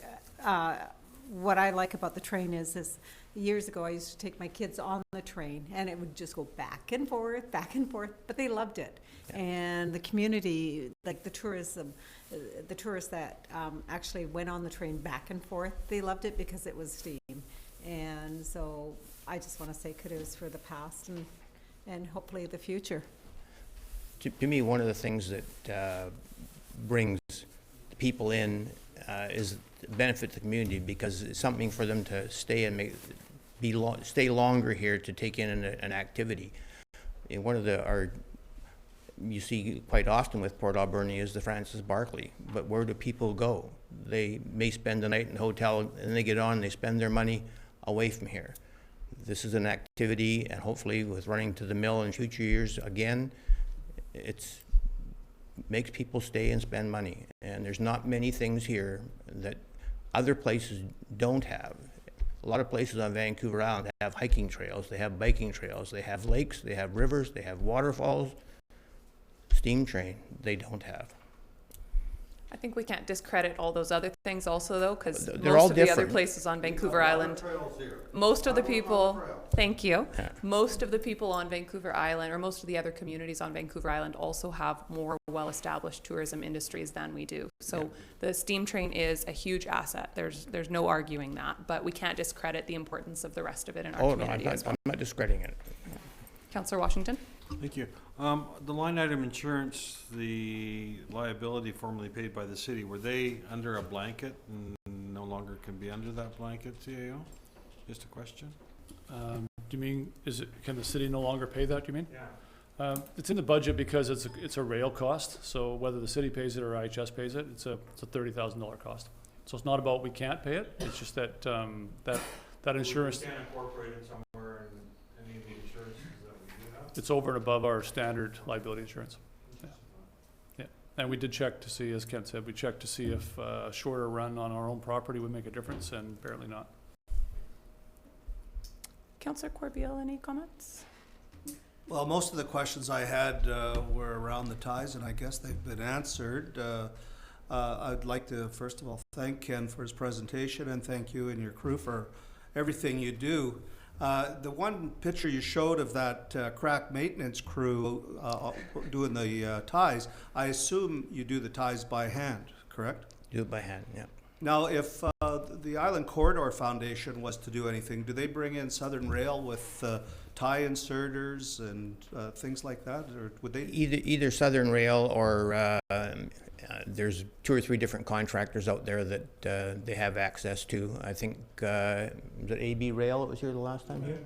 What I like about the train is years ago I used to take my kids on the train and it would just go back and forth, but they loved it. Yeah. And the community, like the tourists that actually went on the train back and forth, they loved it because it was steam. And so I just want to say kudos for the past and hopefully the future. To me, one of the things that brings people in is benefit the community because it's something for them to stay and stay longer here to take in an activity. And one of our you see quite often with Port Alberni is the Francis Barclay. But where do people go? They may spend the night in a hotel and they get on and they spend their money away from here. This is an activity, and hopefully with running to the mill in future years again, it's makes people stay and spend money. And there's not many things here that other places don't have. A lot of places on Vancouver Island have hiking trails, they have biking trails, they have lakes, they have rivers, they have waterfalls. Steam train, they don't have. I think we can't discredit all those other things also, though, because They're all most of the other different. places on Vancouver Island, most of the people, thank you, Yeah. most of the people on Vancouver Island, or most of the other communities on Vancouver Island also have more well-established tourism industries than we do. So the steam train is a huge asset. There's no arguing that, but we can't discredit the importance of the rest of it in our Oh, no, community as well. I'm not discrediting it. Councillor Washington? Thank you. The line item insurance, the liability formerly paid by the city, were they under a blanket and no longer can be under that blanket, CAO? Just a question. Do you mean, can the city no longer pay that, do you mean? Yeah. It's in the budget because it's a rail cost, so whether the city pays it or IHS pays it, it's a $30,000 cost. So it's not about we can't pay it, it's just that, that insurance, We can't incorporate it somewhere in any of the insurances that we do have? it's over and above our standard liability insurance. Yeah, and we did check to see, as Kent said, we checked to see if a shorter run on our own property would make a difference, and apparently not. Councillor Corbeil, any comments? Well, most of the questions I had were around the ties, and I guess they've been answered. I'd like to, first of all, thank Ken for his presentation, and thank you and your crew for everything you do. The one picture you showed of that crack maintenance crew doing the ties, I assume you do the ties by hand, correct? Do it by hand, yeah. Now, if the Island Corridor Foundation was to do anything, do they bring in Southern Rail with tie inserters and things like that, or would they? Either Southern Rail or there's 2 or 3 different contractors out there that they have access to. I think, was it AB Rail that was here the last time here?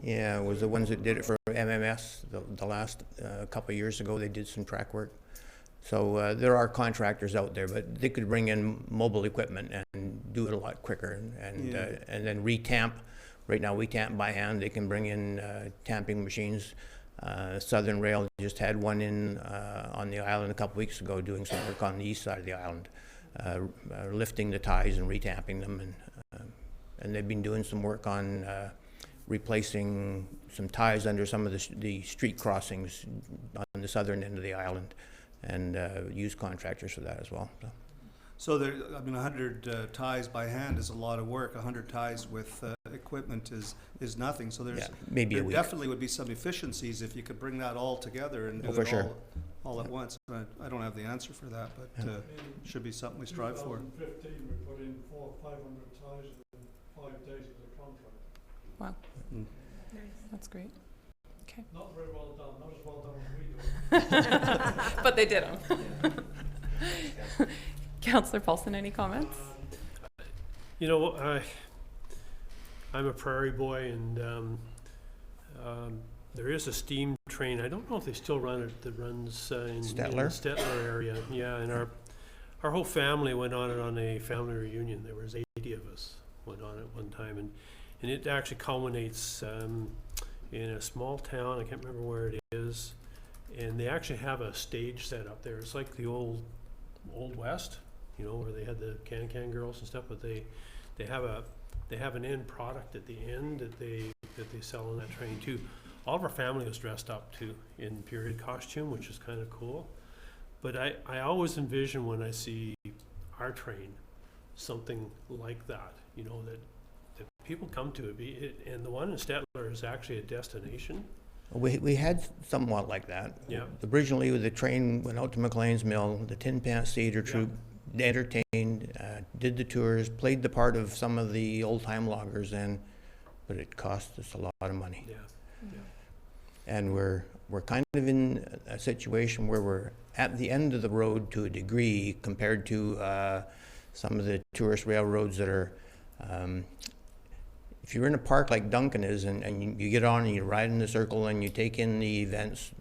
Yeah, it was the ones that did it for MMS the last couple of years ago. They did some track work. So there are contractors out there, but they could bring in mobile equipment and do it a lot quicker and then retamp. Right now we tamp by hand. They can bring in tamping machines. Southern Rail just had one in on the island a couple weeks ago doing some work on the east side of the island, lifting the ties and retamping them, and they've been doing some work on replacing some ties under some of the street crossings on the southern end of the island, and use contractors for that as well. So there, I mean, 100 ties by hand is a lot of work. 100 ties with equipment is nothing. So there's maybe there a week. definitely would be some efficiencies if you could bring that all together and do for it sure. all at once. I don't have the answer for that, but should be something we strive for. 2015, we put in 400 or 500 ties in 5 days of the contract. Wow. That's great. Okay. Not very well done, not as well done as we do. But they did them. Councillor Paulson, any comments? You know, I'm a prairie boy, and there is a steam train. I don't know if they still run it, that runs in the Stettler area. Yeah, and our whole family went on it on a family reunion. There was 80 of us went on it one time, and it actually culminates in a small town. I can't remember where it is, and they actually have a stage set up there. It's like the old West, you know, where they had the can girls and stuff, but they have an end product at the end that they sell on that train too. All of our family was dressed up too in period costume, which is kind of cool. But I always envision when I see our train something like that, you know, that people come to it. And the one in Stettler is actually a destination. We had somewhat like that. Yeah. Originally, the train went out to McLean's Mill, the Tin Pants Theater Troupe entertained, did the tours, played the part of some of the old-time loggers, but it cost us a lot of money. Yeah. And we're kind of in a situation where we're at the end of the road to a degree compared to some of the tourist railroads that are if you're in a park like Duncan is, and you get on and you ride in the circle and you take in the events,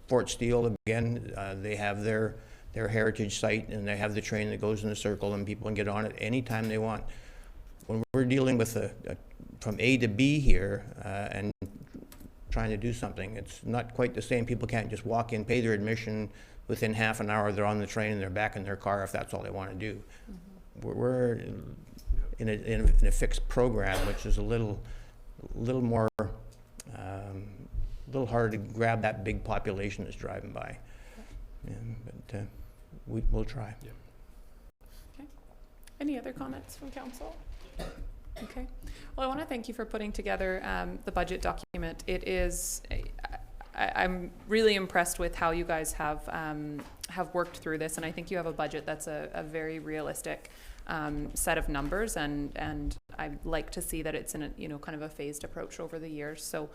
Fort Steele again, they have their heritage site, and they have the train that goes in the circle, and people can get on it anytime they want. When we're dealing with from A to B here and trying to do something, it's not quite the same. People can't just walk in, pay their admission, within half an hour they're on the train and they're back in their car if that's all they want to do. We're in a fixed program, which is a little more, little harder to grab that big population that's driving by. Yeah, but we'll try. Yeah. Okay. Any other comments from council? Okay. Well, I want to thank you for putting together the budget document. It is, I'm really impressed with how you guys have worked through this, and I think you have a budget that's a very realistic set of numbers, and I'd like to see that it's in a kind of a phased approach over the years. So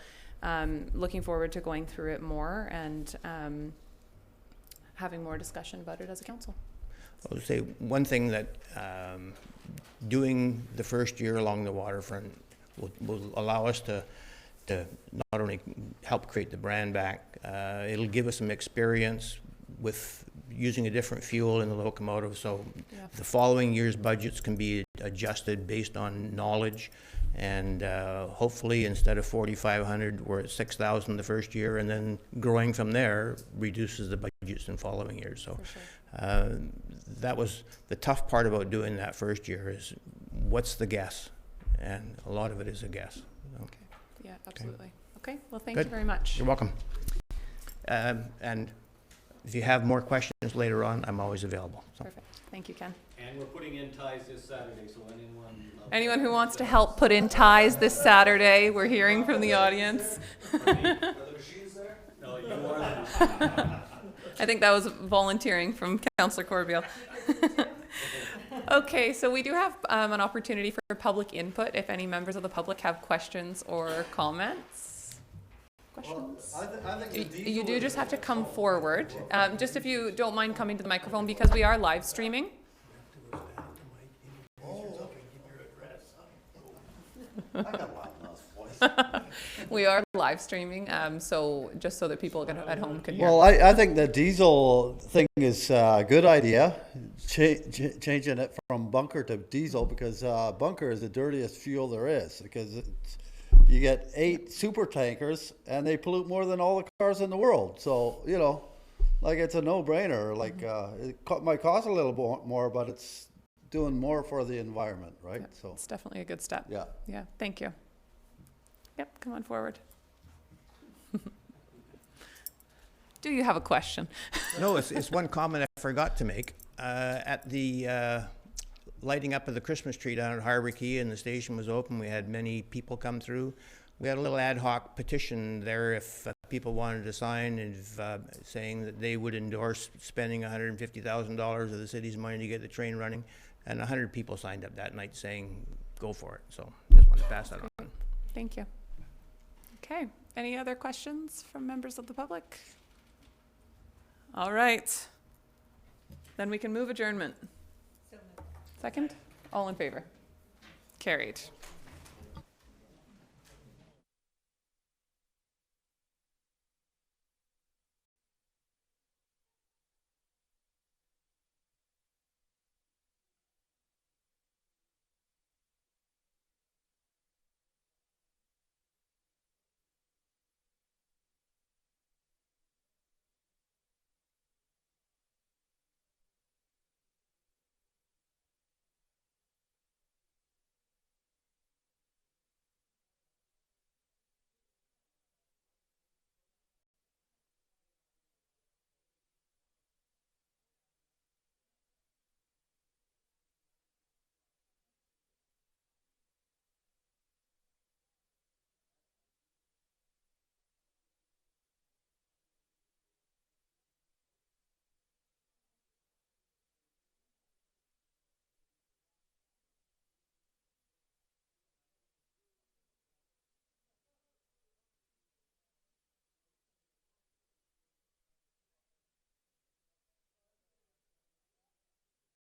looking forward to going through it more and having more discussion about it as a council. I would say one thing that doing the first year along the waterfront will allow us to not only help create the brand back, it'll give us some experience with using a different fuel in the locomotive, so the following year's budgets can be adjusted based on knowledge, and hopefully instead of 4,500 we're at 6,000 the first year, and then growing from there reduces the budgets in following years. So that was the tough part about doing that first year, is what's the guess, and a lot of it is a guess. So. Okay. Yeah, absolutely. Okay. Well, thank you very much. You're welcome. And if you have more questions later on, I'm always available. So. Perfect. Thank you, Ken. And we're putting in ties this Saturday, so anyone who wants to help put in ties this Saturday, we're hearing from the audience. Are the machines there? No, you are the machine. I think that was volunteering from Councillor Corbeil. Okay, so we do have an opportunity for public input if any members of the public have questions or comments. Questions? Well, I think you do just have to come forward. Just if you don't mind coming to the microphone, because we are live streaming. We are live streaming, so just so that people at home can hear. Well, I think the diesel thing is a good idea, changing it from bunker to diesel, because bunker is the dirtiest fuel there is, because you get 8 super tankers and they pollute more than all the cars in the world. So, you know, like, it's a no-brainer. Like, it might cost a little more, but it's doing more for the environment, right? Yeah, so it's definitely a good step. Yeah. Yeah, thank you. Yep, come on forward. Do you have a question? No, it's one comment I forgot to make. At the lighting up of the Christmas tree down at Harbour Quay, and the station was open, we had many people come through. We had a little ad hoc petition there if people wanted to sign saying that they would endorse spending $150,000 of the city's money to get the train running, and 100 people signed up that night saying go for it. So just wanted to pass that on. Thank you. Okay, any other questions from members of the public? All right, then we can move adjournment. Second? All in favor? Carried.